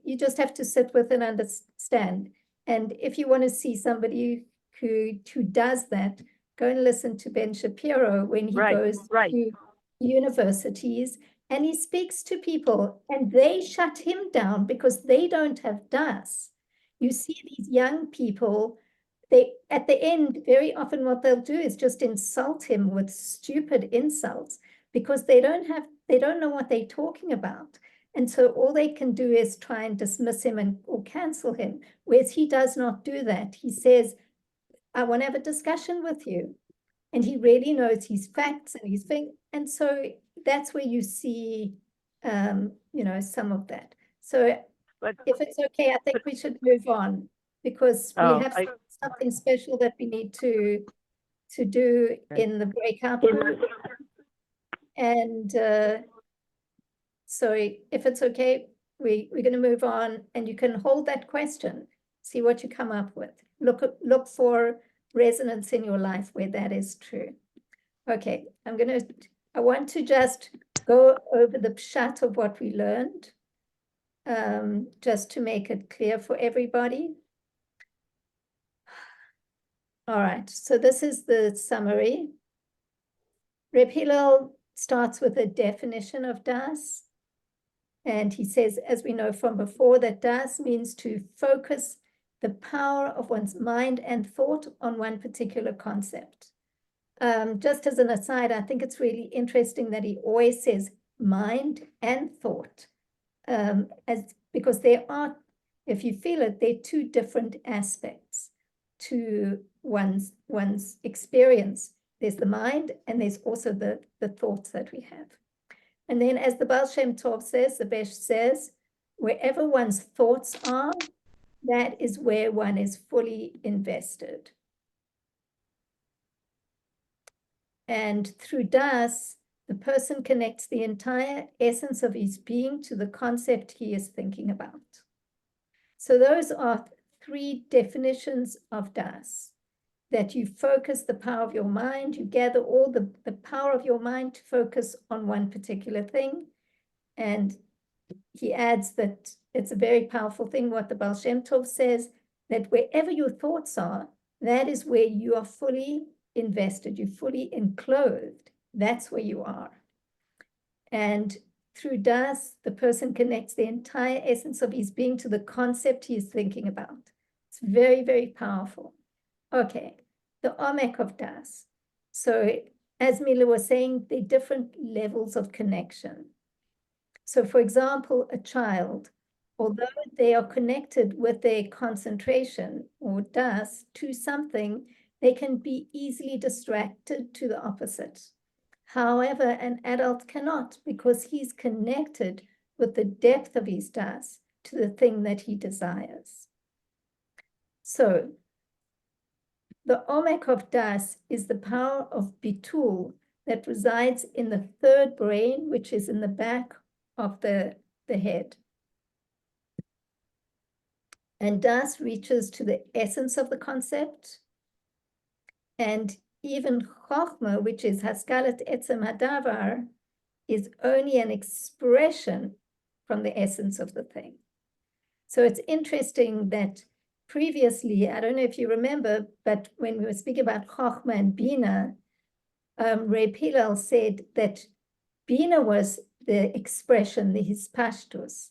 you just have to sit with and understand. And if you want to see somebody who does that, go and listen to Ben Shapiro when he goes to universities and he speaks to people, and they shut him down because they don't have das. You see these young people, they, at the end, very often what they'll do is just insult him with stupid insults, because they don't know what they're talking about. And so all they can do is try and dismiss him or cancel him, whereas he does not do that. He says, I want to have a discussion with you. And he really knows his facts and his thing. And so that's where you see, some of that. So if it's okay, I think we should move on, because we have something special that we need to do in the breakout group. And so if it's okay, we're going to move on, and you can hold that question, see what you come up with. Look for resonance in your life where that is true. Okay, I want to just go over the pshat of what we learned, just to make it clear for everybody. All right, so this is the summary. Reb Hillel starts with a definition of das. And he says, as we know from before, that das means to focus the power of one's mind and thought on one particular concept. Just as an aside, I think it's really interesting that he always says mind and thought, because there are, if you feel it, they're two different aspects. to one's experience. There's the mind, and there's also the thoughts that we have. And then, as the Baal Shem Tov says, the Besh says, wherever one's thoughts are, that is where one is fully invested. And through Das, the person connects the entire essence of his being to the concept he is thinking about. So those are 3 definitions of Das. That you focus the power of your mind, you gather all the power of your mind to focus on one particular thing. And he adds that it's a very powerful thing, what the Baal Shem Tov says, that wherever your thoughts are, that is where you are fully invested, you're fully enclosed. That's where you are. And through Das, the person connects the entire essence of his being to the concept he is thinking about. It's very, very powerful. Okay, the Omek of Daas. So as Mila was saying, there are different levels of connection. So for example, a child, although they are connected with their concentration or Das to something, they can be easily distracted to the opposite. However, an adult cannot, because he's connected with the depth of his Das to the thing that he desires. So the Omek of Daas is the power of Bitul that resides in the 3rd brain, which is in the back of the head. And Das reaches to the essence of the concept. And even Chochmah, which is Haskalat Etzem Hadavar, is only an expression from the essence of the thing. So it's interesting that previously, I don't know if you remember, but when we were speaking about Chochmah and Bina, Reb Hillel said that Bina was the expression, the hispashtus,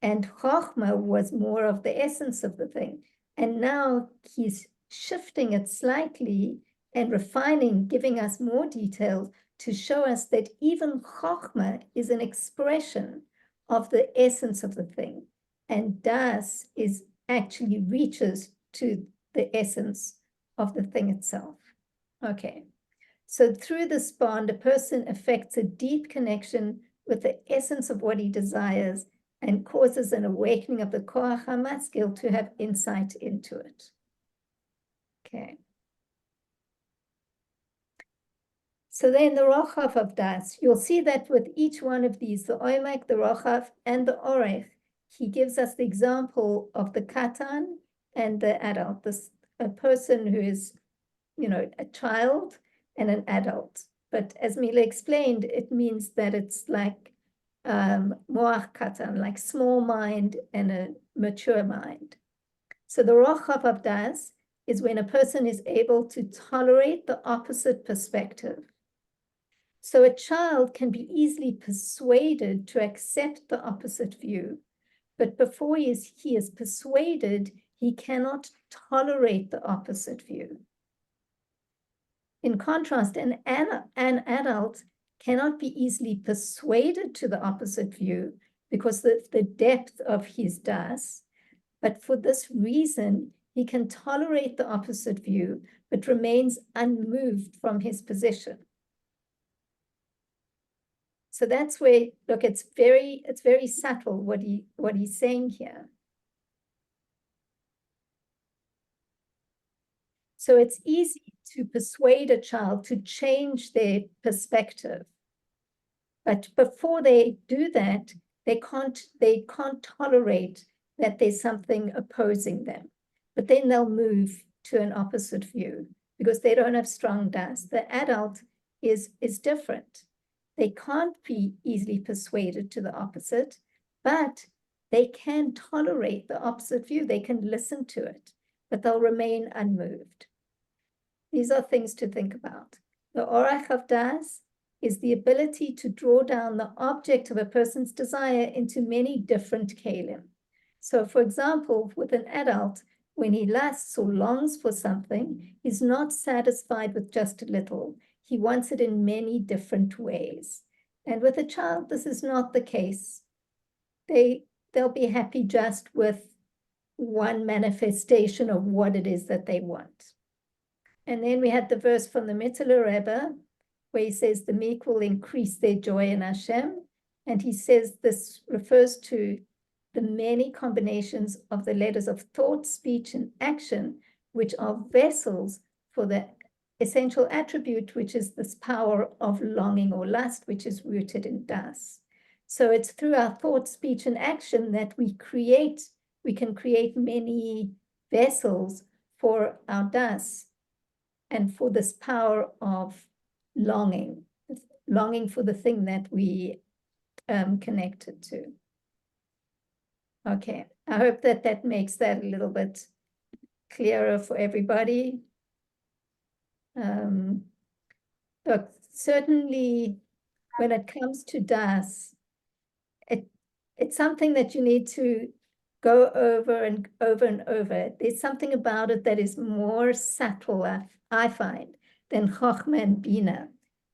and Chochmah was more of the essence of the thing. And now he's shifting it slightly and refining, giving us more details to show us that even Chochmah is an expression of the essence of the thing. And Das is actually reaches to the essence of the thing itself. Okay, so through this bond, a person affects a deep connection with the essence of what he desires and causes an awakening of the Koach HaMaskil to have insight into it. Okay. So then the Rochav of Daas, you'll see that with each one of these, the Omek, the Rochav, and the Orech, he gives us the example of the Katan and the adult, a person who is, a child and an adult. But as Mila explained, it means that it's like Moach Katan, like small mind and a mature mind. So the Rochav of Daas is when a person is able to tolerate the opposite perspective. So a child can be easily persuaded to accept the opposite view, but before he is persuaded, he cannot tolerate the opposite view. In contrast, an adult cannot be easily persuaded to the opposite view because of the depth of his Das, but for this reason, he can tolerate the opposite view, but remains unmoved from his position. So that's where, look, it's very subtle what he's saying here. So it's easy to persuade a child to change their perspective. But before they do that, they can't tolerate that there's something opposing them. But then they'll move to an opposite view because they don't have strong Das. The adult is different. They can't be easily persuaded to the opposite, but they can tolerate the opposite view. They can listen to it, but they'll remain unmoved. These are things to think about. The Orech of Daas is the ability to draw down the object of a person's desire into many different kalim. So for example, with an adult, when he lusts or longs for something, he's not satisfied with just a little. He wants it in many different ways. And with a child, this is not the case. They'll be happy just with one manifestation of what it is that they want. And then we had the verse from the Mittler Rebbe, where he says the meek will increase their joy in Hashem. And he says this refers to the many combinations of the letters of thought, speech, and action, which are vessels for the essential attribute, which is this power of longing or lust, which is rooted in Das. So it's through our thought, speech, and action that we can create many vessels for our Das and for this power of longing for the thing that we connected to. Okay, I hope that makes that a little bit clearer for everybody. Look, certainly when it comes to Das, it's something that you need to go over and over and over. There's something about it that is more subtle, I find, than Chochmah and Bina,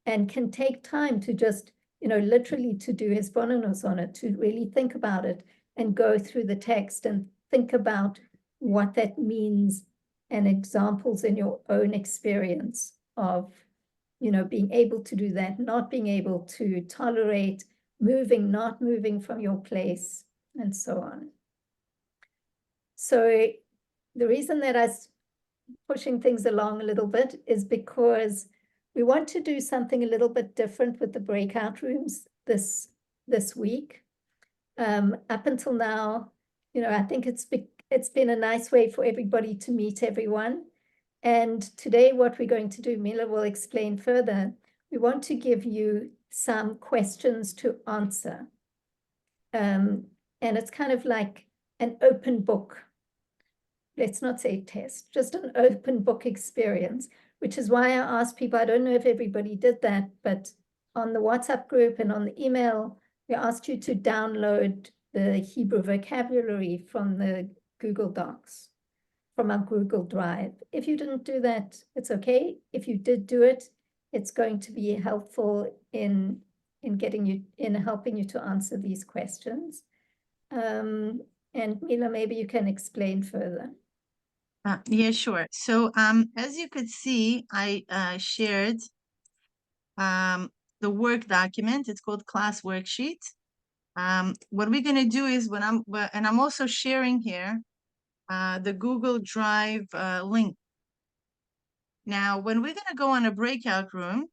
and can take time to just, literally to do hisbonenus on it, to really think about it and go through the text and think about what that means and examples in your own experience of, being able to do that, not being able to tolerate moving, not moving from your place, and so on. So the reason that I'm pushing things along a little bit is because we want to do something a little bit different with the breakout rooms this week. Up until now, I think it's been a nice way for everybody to meet everyone. And today what we're going to do, Mila will explain further, we want to give you some questions to answer. And it's kind of like an open book. Let's not say test, just an open book experience, which is why I asked people, I don't know if everybody did that, but on the WhatsApp group and on the email, we asked you to download the Hebrew vocabulary from the Google Docs, from our Google Drive. If you didn't do that, it's okay. If you did do it, it's going to be helpful in helping you to answer these questions. And Mila, maybe you can explain further. Yeah, sure. So as you could see, I shared the work document. It's called class worksheet. What we're going to do is I'm also sharing here the Google Drive link. Now, when we're going to go on a breakout room,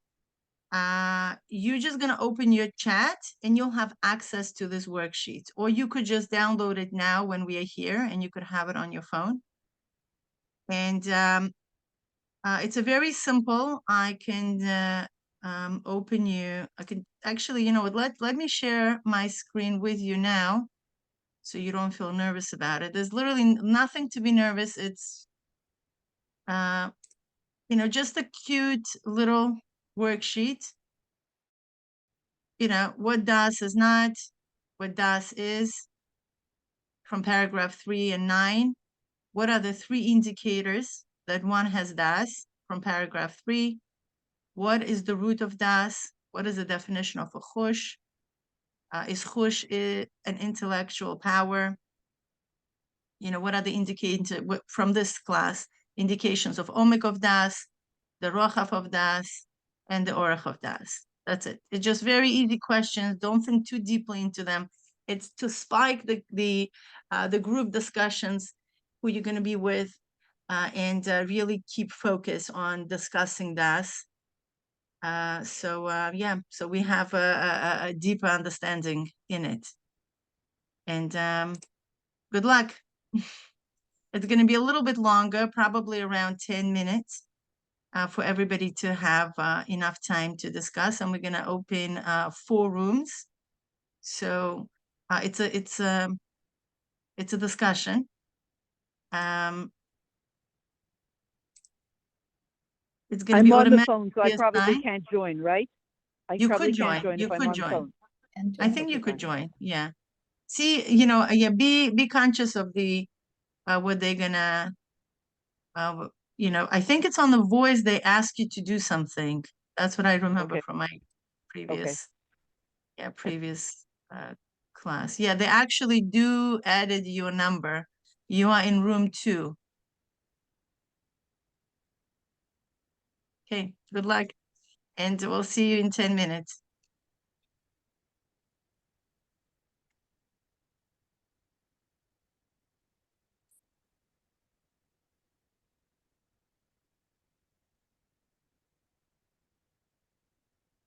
you're just going to open your chat and you'll have access to this worksheet, or you could just download it now when we are here and you could have it on your phone. And it's a very simple, I can open you, I can actually, let me share my screen with you now so you don't feel nervous about it. There's literally nothing to be nervous. It's, just a cute little worksheet. What Das is not, what Das is, from paragraph 3 and 9. What are the 3 indicators that one has Das from paragraph 3? What is the root of Das? What is the definition of a chush? Is chush an intellectual power? What are the indicators from this class? Indications of Omek of Daas, the Rochav of Daas, and the Orech of Daas. That's it. It's just very easy questions. Don't think too deeply into them. It's to spike the group discussions, who you're going to be with, and really keep focus on discussing Das. So we have a deeper understanding in it. And good luck. It's going to be a little bit longer, probably around 10 minutes, for everybody to have enough time to discuss. And we're going to open 4 rooms. So it's a discussion. It's going to be I'm on the automatic. phone, so I probably can't join, right? You could join. You could join. I think you could join. Yeah. See, be conscious of the what they're gonna. I think it's on the voice. They ask you to do something. That's what I remember from my previous, previous class. Yeah, they actually do added your number You are in room 2. Okay, good luck. And we'll see you in 10 minutes.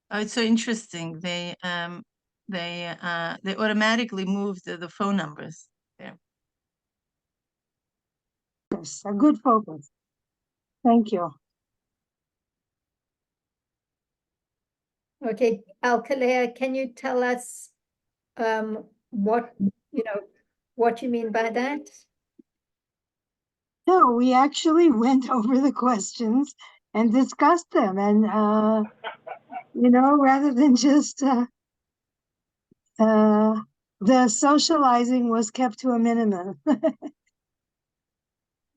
Oh, it's so interesting. They automatically moved the phone numbers there. Yes, a good focus. Thank you. Okay, Alkalea, can you tell us what you mean by that? No, we actually went over the questions and discussed them, and rather than just the socializing was kept to a minimum.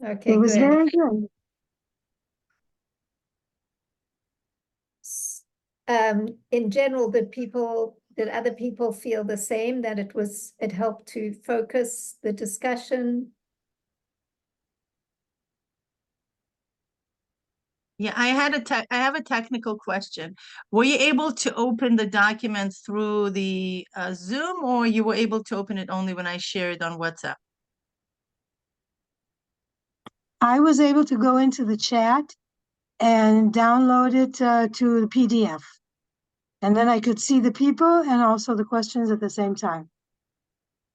Okay, It was good. very good. In general, did other people feel the same, that it helped to focus the discussion? Yeah, I have a technical question. Were you able to open the document through the Zoom, or you were able to open it only when I share it on WhatsApp? I was able to go into the chat and download it to the PDF. And then I could see the people and also the questions at the same time.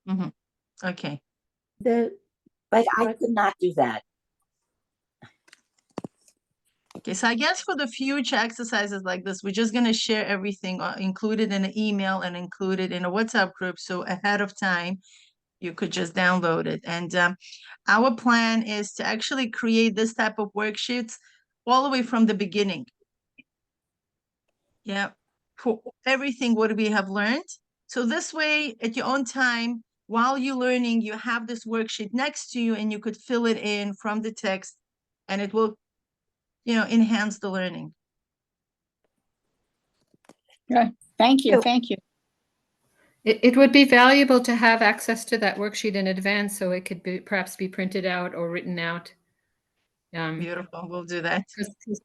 Mm-hmm. Okay. But I could not do that. Okay, so I guess for the future exercises like this, we're just going to share everything, include it in an email and include it in a WhatsApp group. So ahead of time, you could just download it. And our plan is to actually create this type of worksheets all the way from the beginning. Yeah, for everything what we have learned. So this way, at your own time, while you're learning, you have this worksheet next to you and you could fill it in from the text and it will, enhance the learning. Thank you. Thank you. It would be valuable to have access to that worksheet in advance so it could perhaps be printed out or written out. Beautiful, we'll do that.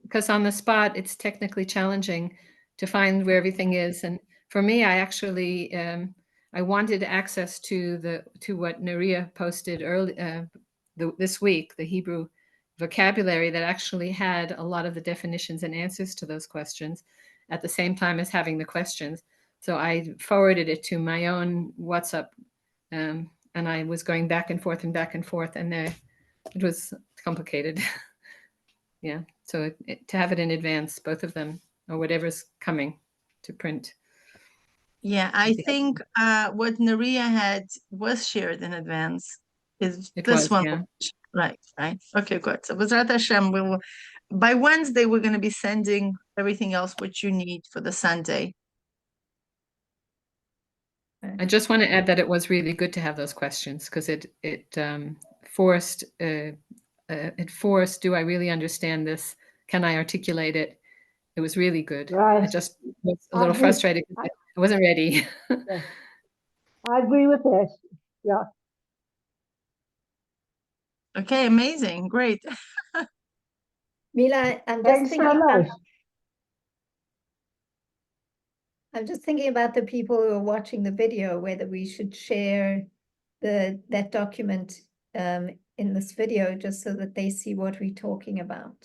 Because on the spot, it's technically challenging to find where everything is. And for me, I actually, I wanted access to what Naria posted this week, the Hebrew vocabulary that actually had a lot of the definitions and answers to those questions at the same time as having the questions. So I forwarded it to my own WhatsApp, and I was going back and forth, and it was complicated. Yeah, so to have it in advance, both of them, or whatever's coming to print. Yeah, I think what Naria had was shared in advance. Is this one? Yeah. Right. Okay, good. So B'ezrat Hashem, by Wednesday, we're going to be sending everything else what you need for the Sunday. I just want to add that it was really good to have those questions because it forced, do I really understand this? Can I articulate it? It was really good. Right. I just was a little frustrated because I wasn't ready. Yeah. I agree with this. Yeah. Okay, amazing. Great. Mila, I'm just thinking about the people who are watching the video, whether we should share that document in this video just so that they see what we're talking about.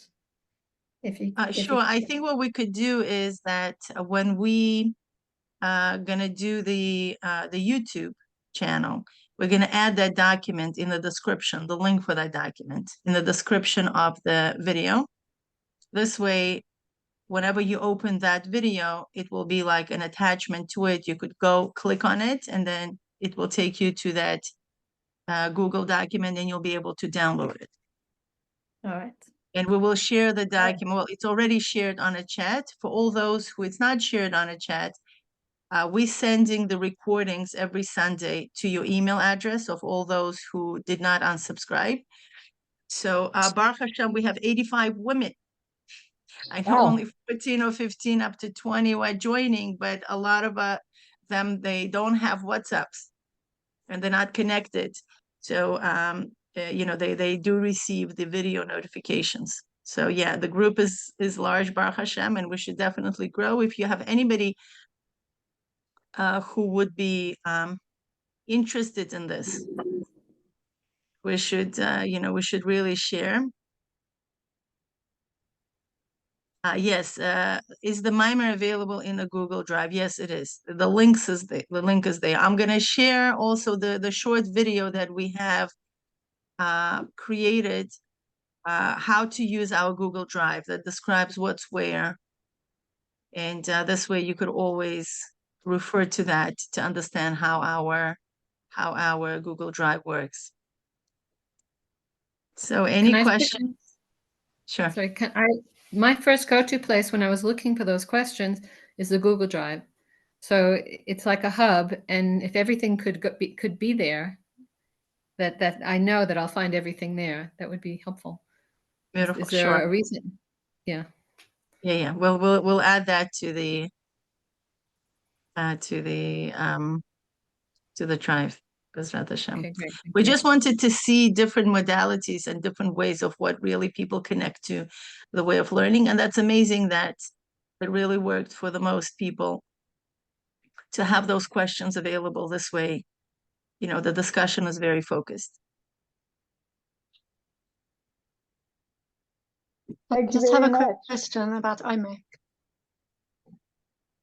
Sure. I think what we could do is that when we gonna do the YouTube channel, we're gonna add that document in the description, the link for that document in the description of the video. This way, whenever you open that video, it will be like an attachment to it. You could go click on it and then it will take you to that Google document and you'll be able to download it. All right. And we will share the document. Well, it's already shared on a chat. For all those who it's not shared on a chat, we're sending the recordings every Sunday to your email address of all those who did not unsubscribe. So Baruch Hashem, we have 85 women. I know only 14 or 15 up to 20 were joining, but a lot of them, they don't have WhatsApps and they're not connected. So they do receive the video notifications. So yeah, the group is large, Baruch Hashem, and we should definitely grow. If you have anybody who would be interested in this, we should really share. Yes, is the mimer available in the Google Drive? Yes, it is. The link is there. I'm gonna share also the short video that we have created, how to use our Google Drive, that describes what's where. And this way you could always refer to that to understand how our Google Drive works. So any questions? Sure. Sorry, my first go-to place when I was looking for those questions is the Google Drive. So it's like a hub, and if everything could be there, that I know that I'll find everything there. That would be helpful. Beautiful. Is there Sure. a reason? Yeah. Yeah. We'll add that to the drive. Okay, great. We just wanted to see different modalities and different ways of what really people connect to the way of learning. And that's amazing that it really worked for the most people to have those questions available this way. The discussion is very focused. I just have a quick question about Omek.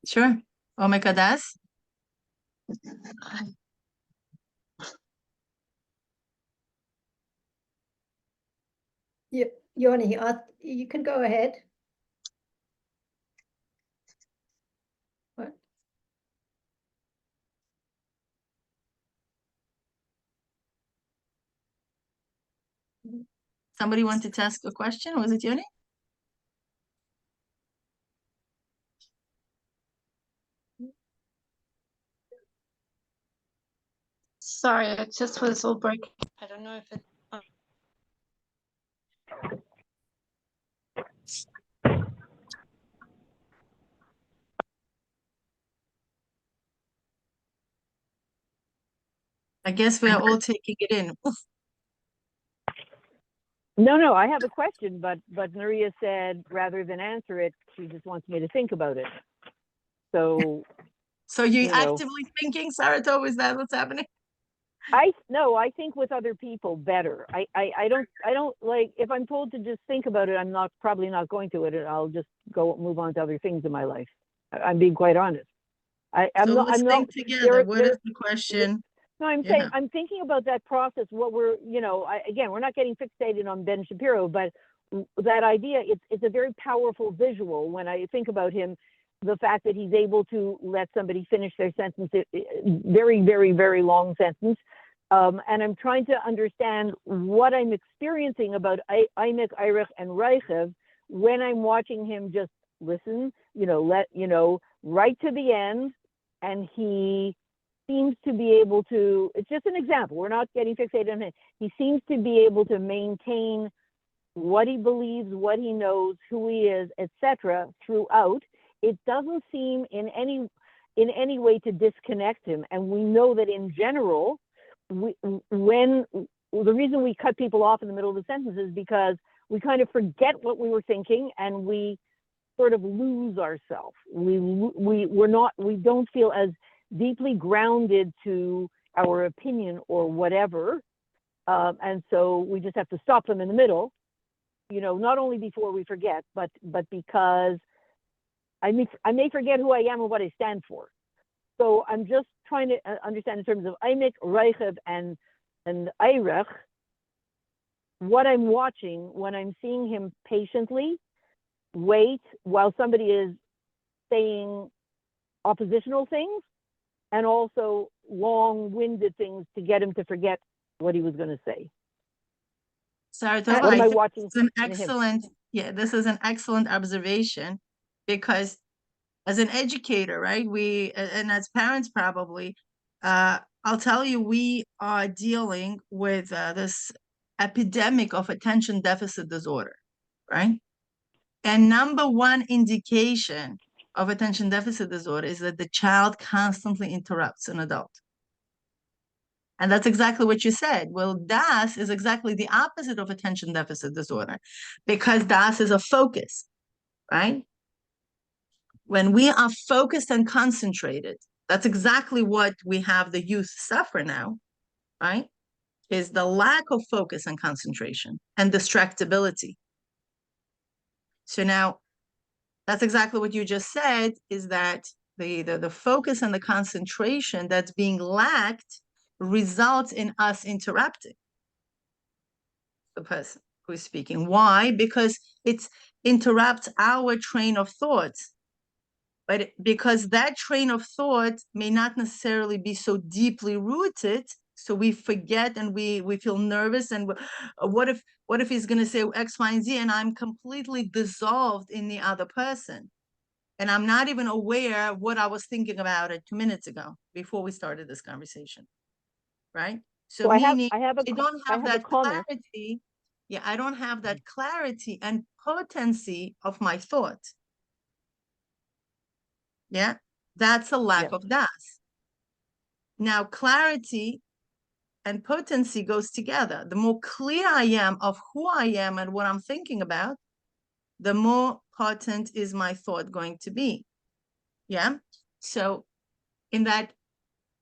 Sure. Omek of Daas? Yoni, you can go ahead. What? Somebody wanted to ask a question? Was it Yoni? Sorry, it just was all broken. I don't know if it. I guess we are all taking it in. No, I have a question, but Nuria said rather than answer it, she just wants me to think about it. So you actively thinking, Sarato, is that what's happening? I think with other people better. I don't like, if I'm told to just think about it, I'm probably not going to it, and I'll just move on to other things in my life. I'm being quite honest. Let's think together. What is the question? No, I'm saying, I'm thinking about that process, what we're, again, we're not getting fixated on Ben Shapiro, but that idea, it's a very powerful visual when I think about him, the fact that he's able to let somebody finish their sentence, very, very, very long sentence. And I'm trying to understand what I'm experiencing about Omek, Orech, and Rochav when I'm watching him just listen, right to the end, and he seems to be able to, it's just an example, we're not getting fixated on him. He seems to be able to maintain what he believes, what he knows, who he is, etc. throughout. It doesn't seem in any way to disconnect him. And we know that in general, the reason we cut people off in the middle of the sentence is because we kind of forget what we were thinking and we sort of lose ourselves. We don't feel as deeply grounded to our opinion or whatever. And so we just have to stop them in the middle, not only before we forget, but because I may forget who I am and what I stand for. So I'm just trying to understand in terms of Omek, Rochav, and Orech, what I'm watching when I'm seeing him patiently wait while somebody is saying oppositional things and also long-winded things to get him to forget what he was going to say. Saratova, What am I watching? This is an excellent observation, because as an educator, right, and as parents probably, I'll tell you, we are dealing with this epidemic of attention deficit disorder, right? And number one indication of attention deficit disorder is that the child constantly interrupts an adult. And that's exactly what you said. Well, Das is exactly the opposite of attention deficit disorder, because Das is a focus, right? When we are focused and concentrated, that's exactly what we have the youth suffer now, right? Is the lack of focus and concentration and distractibility. So now, that's exactly what you just said, is that the focus and the concentration that's being lacked results in us interrupting the person who is speaking. Why? Because it interrupts our train of thought. But because that train of thought may not necessarily be so deeply rooted, so we forget and we feel nervous, and what if he's going to say X, Y, and Z, and I'm completely dissolved in the other person, and I'm not even aware of what I was thinking about it 2 minutes ago before we started this conversation, right? So meaning I don't have that clarity. Yeah, I don't have that clarity and potency of my thought. Yeah, that's a lack of Das. Now, clarity and potency goes together. The more clear I am of who I am and what I'm thinking about, the more potent is my thought going to be. Yeah. So in that,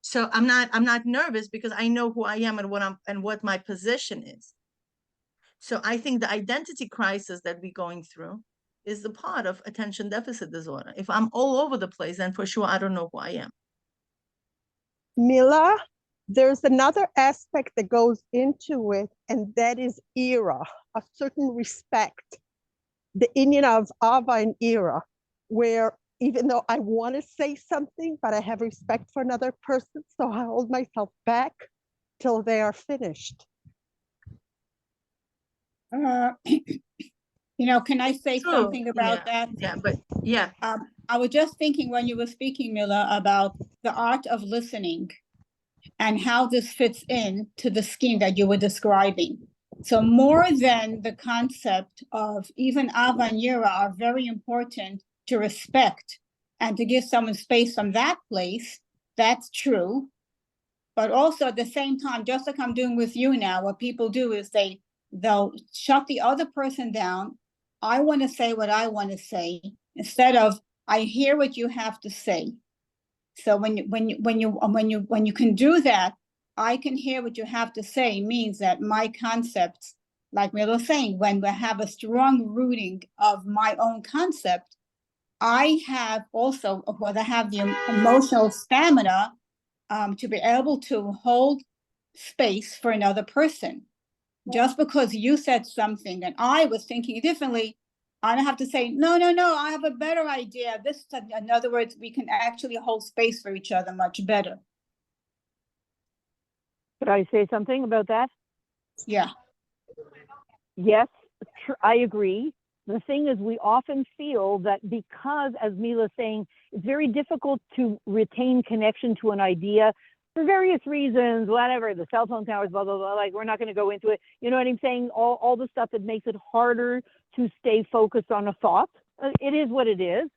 so I'm not nervous because I know who I am and what my position is. So I think the identity crisis that we're going through is the part of attention deficit disorder. If I'm all over the place, then for sure I don't know who I am. Mila, there's another aspect that goes into it, and that is era, a certain respect. The Indian of Ava and era, where even though I want to say something, but I have respect for another person, so I hold myself back till they are finished. Can I say something about that? Yeah, but yeah. I was just thinking when you were speaking, Mila, about the art of listening and how this fits in to the scheme that you were describing. So more than the concept of even Ava and Yira are very important to respect and to give someone space from that place, that's true. But also at the same time, just like I'm doing with you now, what people do is they'll shut the other person down. I want to say what I want to say instead of I hear what you have to say. So when you can do that, I can hear what you have to say means that my concepts, like we were saying, when we have a strong rooting of my own concept, I have also, I have the emotional stamina to be able to hold space for another person. Just because you said something and I was thinking differently, I don't have to say, no, I have a better idea. In other words, we can actually hold space for each other much better. Could I say something about that? Yeah. Yes, I agree. The thing is, we often feel that because, as Mila's saying, it's very difficult to retain connection to an idea for various reasons, whatever, the cell phone towers, blah, blah, blah, like we're not going to go into it. You know what I'm saying? All the stuff that makes it harder to stay focused on a thought. It is what it is.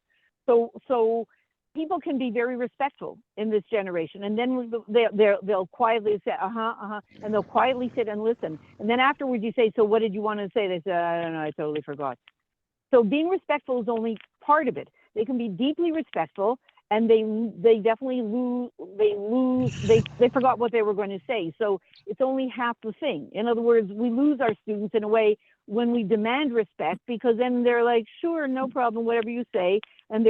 So people can be very respectful in this generation. And then they'll quietly say, and they'll quietly sit and listen. And then afterwards you say, so what did you want to say? They say, I don't know, I totally forgot. So being respectful is only part of it. They can be deeply respectful, and they definitely they forgot what they were going to say. So it's only half the thing. In other words, we lose our students in a way when we demand respect, because then they're like, sure, no problem, whatever you say, and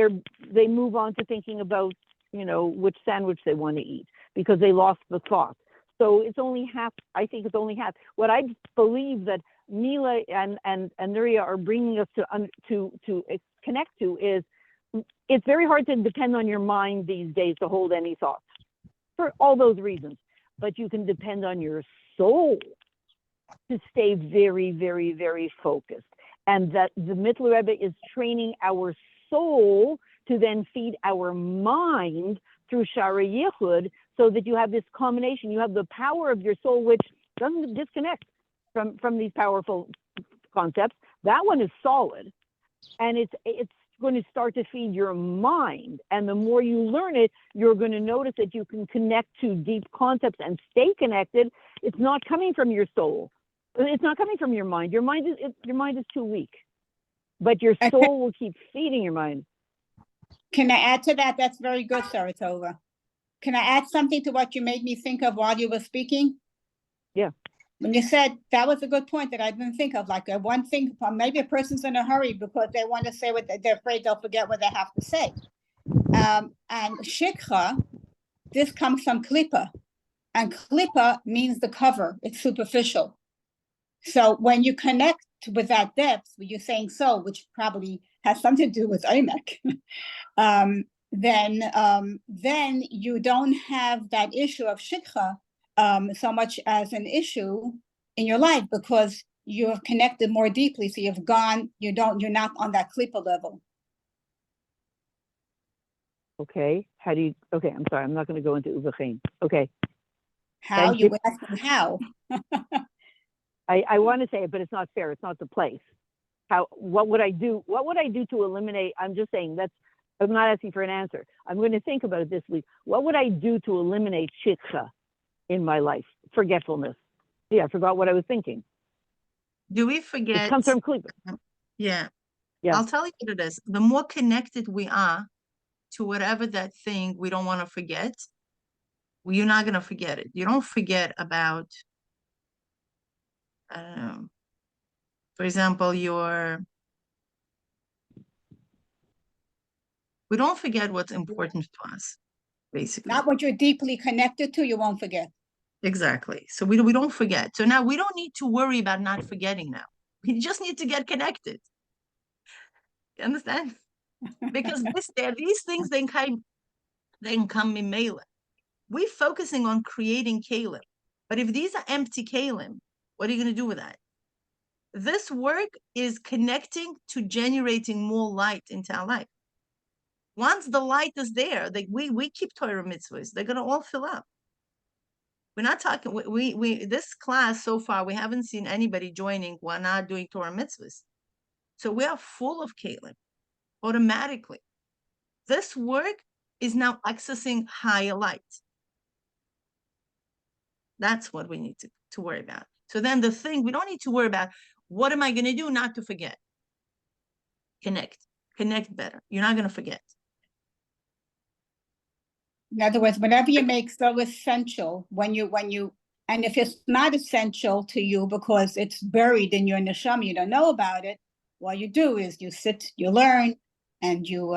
they move on to thinking about, which sandwich they want to eat because they lost the thought. So it's only half. I think it's only half. What I believe that Mila and Nuria are bringing us to connect to is, it's very hard to depend on your mind these days to hold any thoughts for all those reasons, but you can depend on your soul to stay very, very, very focused. And that the Mittler Rebbe is training our soul to then feed our mind through Shara Yichud, so that you have this combination. You have the power of your soul, which doesn't disconnect from these powerful concepts. That one is solid, and it's going to start to feed your mind. And the more you learn it, you're going to notice that you can connect to deep concepts and stay connected. It's not coming from your soul. It's not coming from your mind. Your mind is too weak. But your soul will keep feeding your mind. Can I add to that? That's very good, Saratova. Can I add something to what you made me think of while you were speaking? Yeah. When you said, that was a good point that I didn't think of, like one thing, maybe a person's in a hurry because they want to say what they're afraid they'll forget what they have to say. And shikha, this comes from klipa, and klipa means the cover, it's superficial. So when you connect with that depth, when you're saying so, which probably has something to do with Omek, then you don't have that issue of shikha so much as an issue in your life because you have connected more deeply. So you're not on that klipa level. Okay. Okay, I'm sorry. I'm not going to go into Uvachain. Okay. How? Thank You asking how? I want to say it, but it's not fair. It's not the place. What would I do? What would I do to eliminate? I'm just saying I'm not asking for an answer. I'm going to think about it this week. What would I do to eliminate shikha in my life? Forgetfulness. Yeah, I forgot what I was thinking. Do we forget? It comes from Klipa. Yeah. Yeah. I'll tell you what it is. The more connected we are to whatever that thing we don't want to forget, you're not going to forget it. You don't forget about, I don't know, for example, we don't forget what's important to us, basically. Not what you're deeply connected to, you won't forget. Exactly. So we don't forget. So now we don't need to worry about not forgetting now. We just need to get connected. You understand? Because these things, they can come in mela. We're focusing on creating kalim. But if these are empty kalim, what are you going to do with that? This work is connecting to generating more light into our life. Once the light is there, we keep Torah mitzvahs. They're going to all fill up. We're not talking, this class so far, we haven't seen anybody joining who are not doing Torah mitzvahs. So we are full of kalim automatically. This work is now accessing higher light. That's what we need to worry about. So then the thing, we don't need to worry about, what am I going to do not to forget? Connect better. You're not going to forget. In other words, whatever you make so essential, and if it's not essential to you because it's buried in your neshama, you don't know about it, what you do is you sit, you learn, and you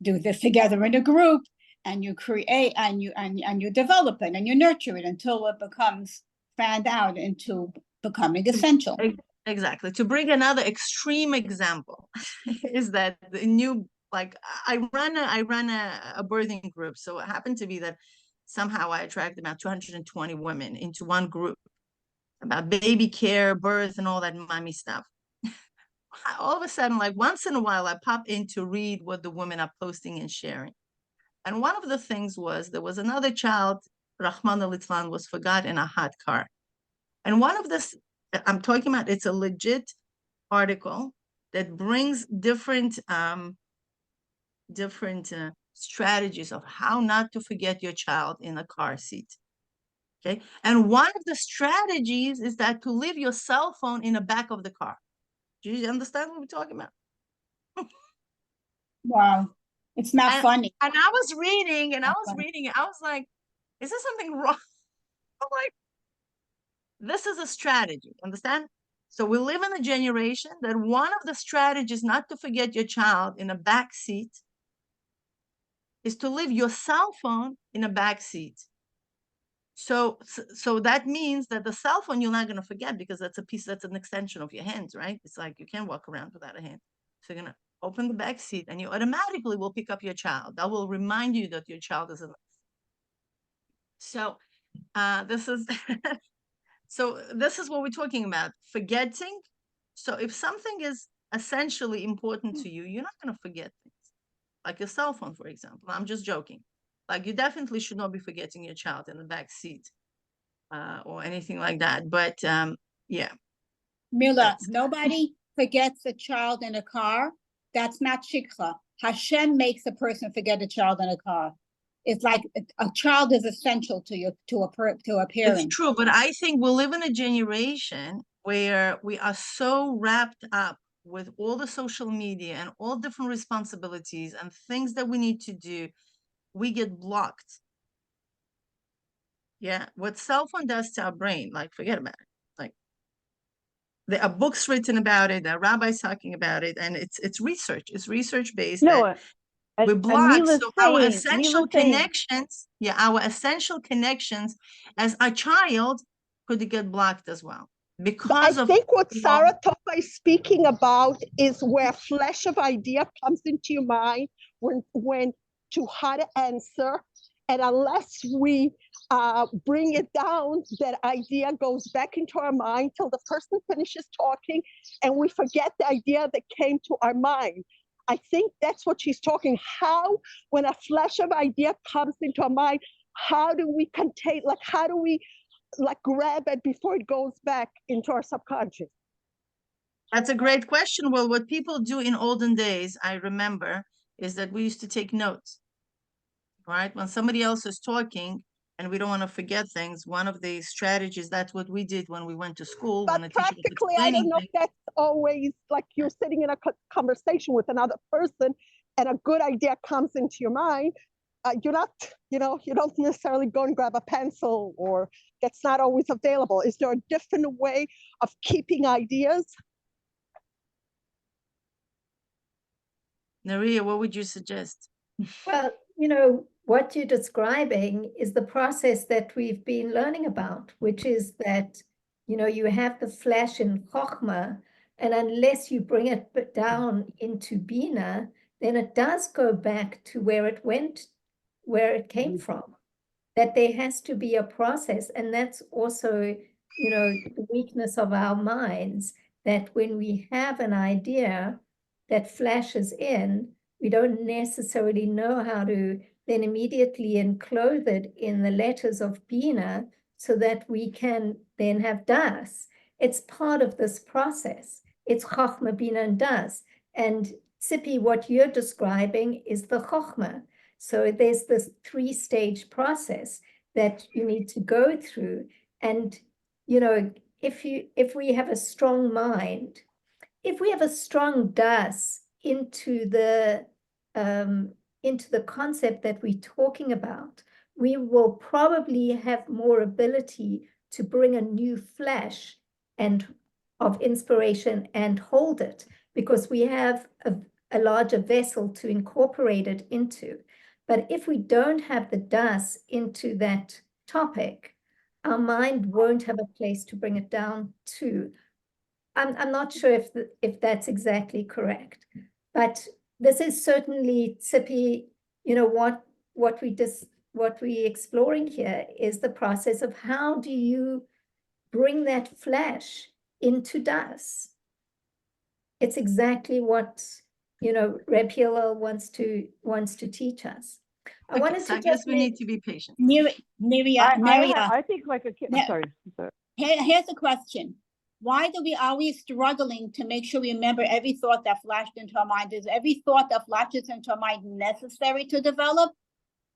do this together in a group, and you create, and you develop it, and you nurture it until it becomes fanned out into becoming essential. Exactly. To bring another extreme example, is that the new, like I run a birthing group. So it happened to be that somehow I attracted about 220 women into one group about baby care, birth, and all that mommy stuff. All of a sudden, like once in a while, I pop in to read what the women are posting and sharing. And one of the things was there was another child, Rahman al-Islam, was forgot in a hot car. And one of this, I'm talking about, it's a legit article that brings different strategies of how not to forget your child in a car seat. Okay. And one of the strategies is that to leave your cell phone in the back of the car. Do you understand what we're talking about? Wow. It's not funny. And I was reading, I was like, is there something wrong? I'm like, this is a strategy, understand? So we live in a generation that one of the strategies not to forget your child in a back seat is to leave your cell phone in a back seat. So that means that the cell phone you're not going to forget because that's an extension of your hands, right? It's like you can't walk around without a hand. So you're going to open the back seat and you automatically will pick up your child. That will remind you that your child is alive. So this is this is what we're talking about, forgetting. So if something is essentially important to you, you're not going to forget things. Like your cell phone, for example. I'm just joking. Like you definitely should not be forgetting your child in the back seat or anything like that. But yeah. Mila, nobody forgets a child in a car. That's not shikha. Hashem makes a person forget a child in a car. It's like a child is essential to a parent. It's true, but I think we live in a generation where we are so wrapped up with all the social media and all different responsibilities and things that we need to do, we get blocked. Yeah, what cell phone does to our brain, like forget about it. Like there are books written about it, there are rabbis talking about it, and it's research. It's research based. No, We're blocked. So our essential saying, connections, our essential connections as a child could get blocked as well. Because I think what Sarah Toppa is speaking about is where flash of idea comes into your mind when to how to answer. And unless we bring it down, that idea goes back into our mind till the person finishes talking and we forget the idea that came to our mind. I think that's what she's talking. How, when a flash of idea comes into our mind, how do we contain, like, how do we grab it before it goes back into our subconscious? That's a great question. Well, what people do in olden days, I remember, is that we used to take notes, right? When somebody else is talking and we don't want to forget things, one of the strategies, that's what we did when we went to school. But when the teacher was practically, I don't know things. if that's always like you're sitting in a conversation with another person and a good idea comes into your mind. You're not, you don't necessarily go and grab a pencil, or that's not always available. Is there a different way of keeping ideas? Naria, what would you suggest? Well, what you're describing is the process that we've been learning about, which is that, you have the flash in Chokhmah, and unless you bring it down into Bina, then it does go back to where it came from. That there has to be a process, and that's also, the weakness of our minds, that when we have an idea that flashes in, we don't necessarily know how to then immediately enclose it in the letters of Bina so that we can then have Das. It's part of this process. It's Chokhmah, Bina, and Das. And Tzipi, what you're describing is the Chokhmah. So there's this 3-stage process that you need to go through. And, if we have a strong mind, if we have a strong Das into the concept that we're talking about, we will probably have more ability to bring a new flash of inspiration and hold it, because we have a larger vessel to incorporate it into. But if we don't have the Das into that topic, our mind won't have a place to bring it down to. I'm not sure if that's exactly correct, but this is certainly, Tzipi, what we're exploring here is the process of how do you bring that flash into Das. It's exactly what Reb Hillel wants to teach us. I guess we need to be patient. I think like a kid. Sorry. Here's a question. Why do we always struggling to make sure we remember every thought that flashed into our mind? Is every thought that flashes into our mind necessary to develop?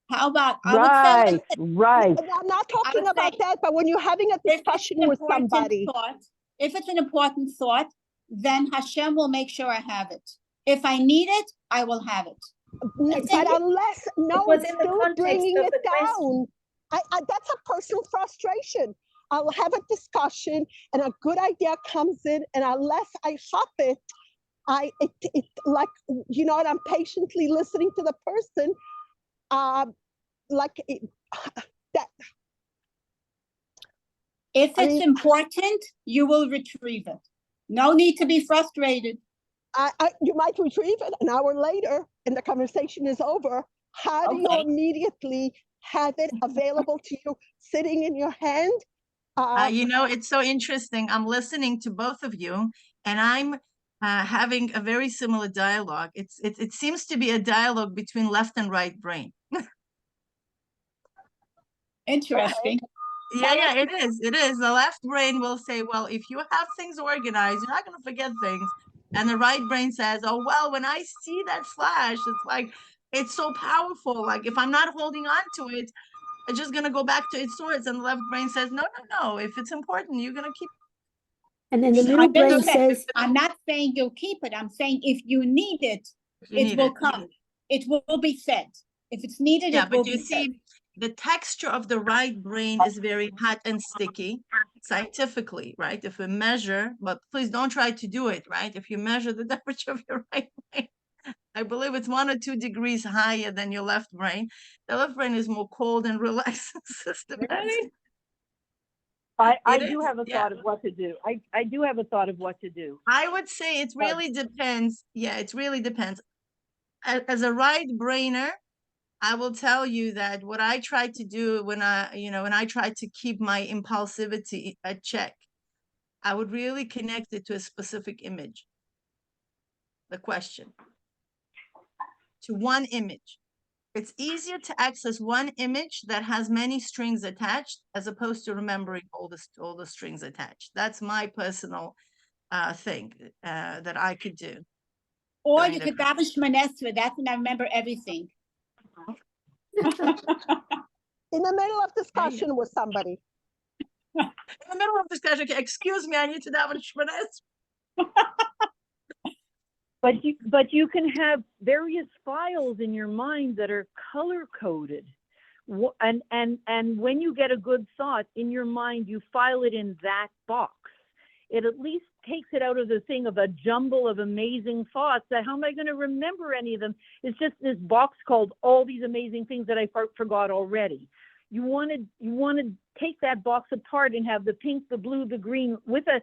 How about right? I'm not talking about that, but when you're having a discussion with somebody, if it's an important thought, then Hashem will make sure I have it. If I need it, I will have it. But unless it's still bringing it down. That's a personal frustration. I'll have a discussion and a good idea comes in, and unless I hop it, I'm patiently listening to the person. If it's important, you will retrieve it. No need to be frustrated. You might retrieve it an hour later and the conversation is over. How do you immediately have it available to you, sitting in your hand? It's so interesting. I'm listening to both of you, and I'm having a very similar dialogue. It seems to be a dialogue between left and right brain. Interesting. Yeah, it is. It is. The left brain will say, well, if you have things organized, you're not going to forget things. And the right brain says, oh, well, when I see that flash, it's like, it's so powerful. Like if I'm not holding on to it, it's just going to go back to its source. And the left brain says, no, no, no. If it's important, you're going to keep. And then the So middle I brain understand. says, I'm not saying you'll keep it. I'm saying if you need it, If you it need will it. come. It will be said. If it's needed, Yeah, it will but you be said. see, the texture of the right brain is very hot and sticky, scientifically, right? If we measure, but please don't try to do it, right? If you measure the temperature of your right brain, I believe it's 1 or 2 degrees higher than your left brain. The left brain is more cold and relaxed system. Really? I do is, have a yeah. thought of what to do. I do have a thought of what to do. I would say it really depends. Yeah, it really depends. As a right brainer, I will tell you that what I try to do when I try to keep my impulsivity at check, I would really connect it to a specific image. The question. To one image. It's easier to access one image that has many strings attached as opposed to remembering all the strings attached. That's my personal thing that I could do. Or you could daven Shmoneh Esrei. That's when I remember everything. In the middle of discussion with somebody. In the middle of discussion, okay, excuse me, I need to daven Shmoneh Esrei. But you can have various files in your mind that are color coded, and when you get a good thought in your mind, you file it in that box. It at least takes it out of the thing of a jumble of amazing thoughts. That how am I going to remember any of them? It's just this box called all these amazing things that I forgot already. You want to take that box apart and have the pink, the blue, the green with a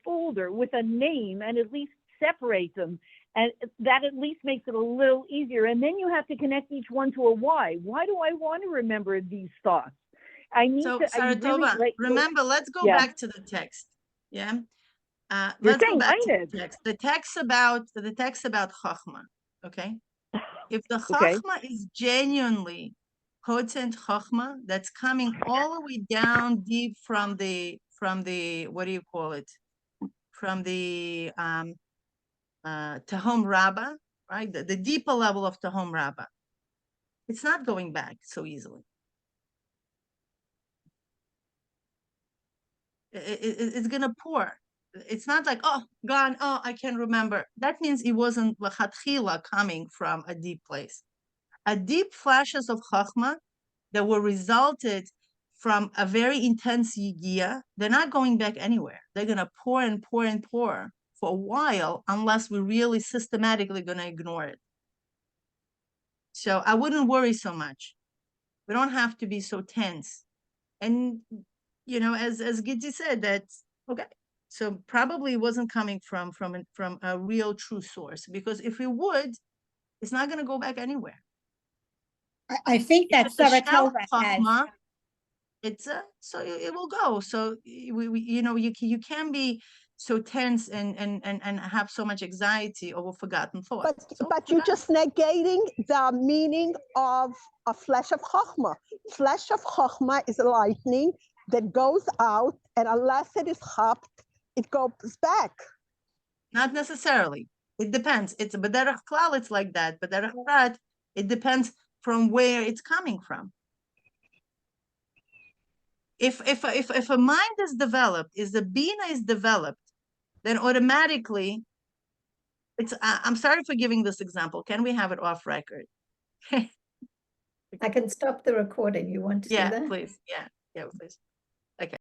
folder with a name, and at least separate them, and that at least makes it a little easier. And then you have to connect each one to a why. Why do I want to remember these thoughts? I need so, to. Saratova, remember, let's go back to the text. Yeah. You're let's saying go back to Einid. the text. The text about Chachma. Okay. If the Chachma is genuinely potent Chachma that's coming all the way down deep from the what do you call it? From the Tehom Rabbah, right? The deeper level of Tehom Rabbah. It's not going back so easily. It's gonna pour. It's not like, oh, gone, oh, I can't remember. That means it wasn't l'chatchila coming from a deep place. A deep flashes of Chachma that were resulted from a very intense yigia, they're not going back anywhere. They're gonna pour and pour and pour for a while unless we're really systematically gonna ignore it. So I wouldn't worry so much. We don't have to be so tense. And as Gidzi said, that's okay. So probably it wasn't coming from a real true source, because if it would, it's not going to go back anywhere. I think that Saratova has. So it will go. So you can be so tense and have so much anxiety over forgotten thoughts. But you're just negating the meaning of a flash of Chachma. Flash of Chachma is lightning that goes out, and unless it is hopped, it goes back. Not necessarily. It depends. It's a b'derech klal, it's like that. B'derech prat, it depends from where it's coming from. If a mind is developed, if the bina is developed, then automatically I'm sorry for giving this example. Can we have it off record? I can stop the recording. You want to do that? Please. Yeah, please.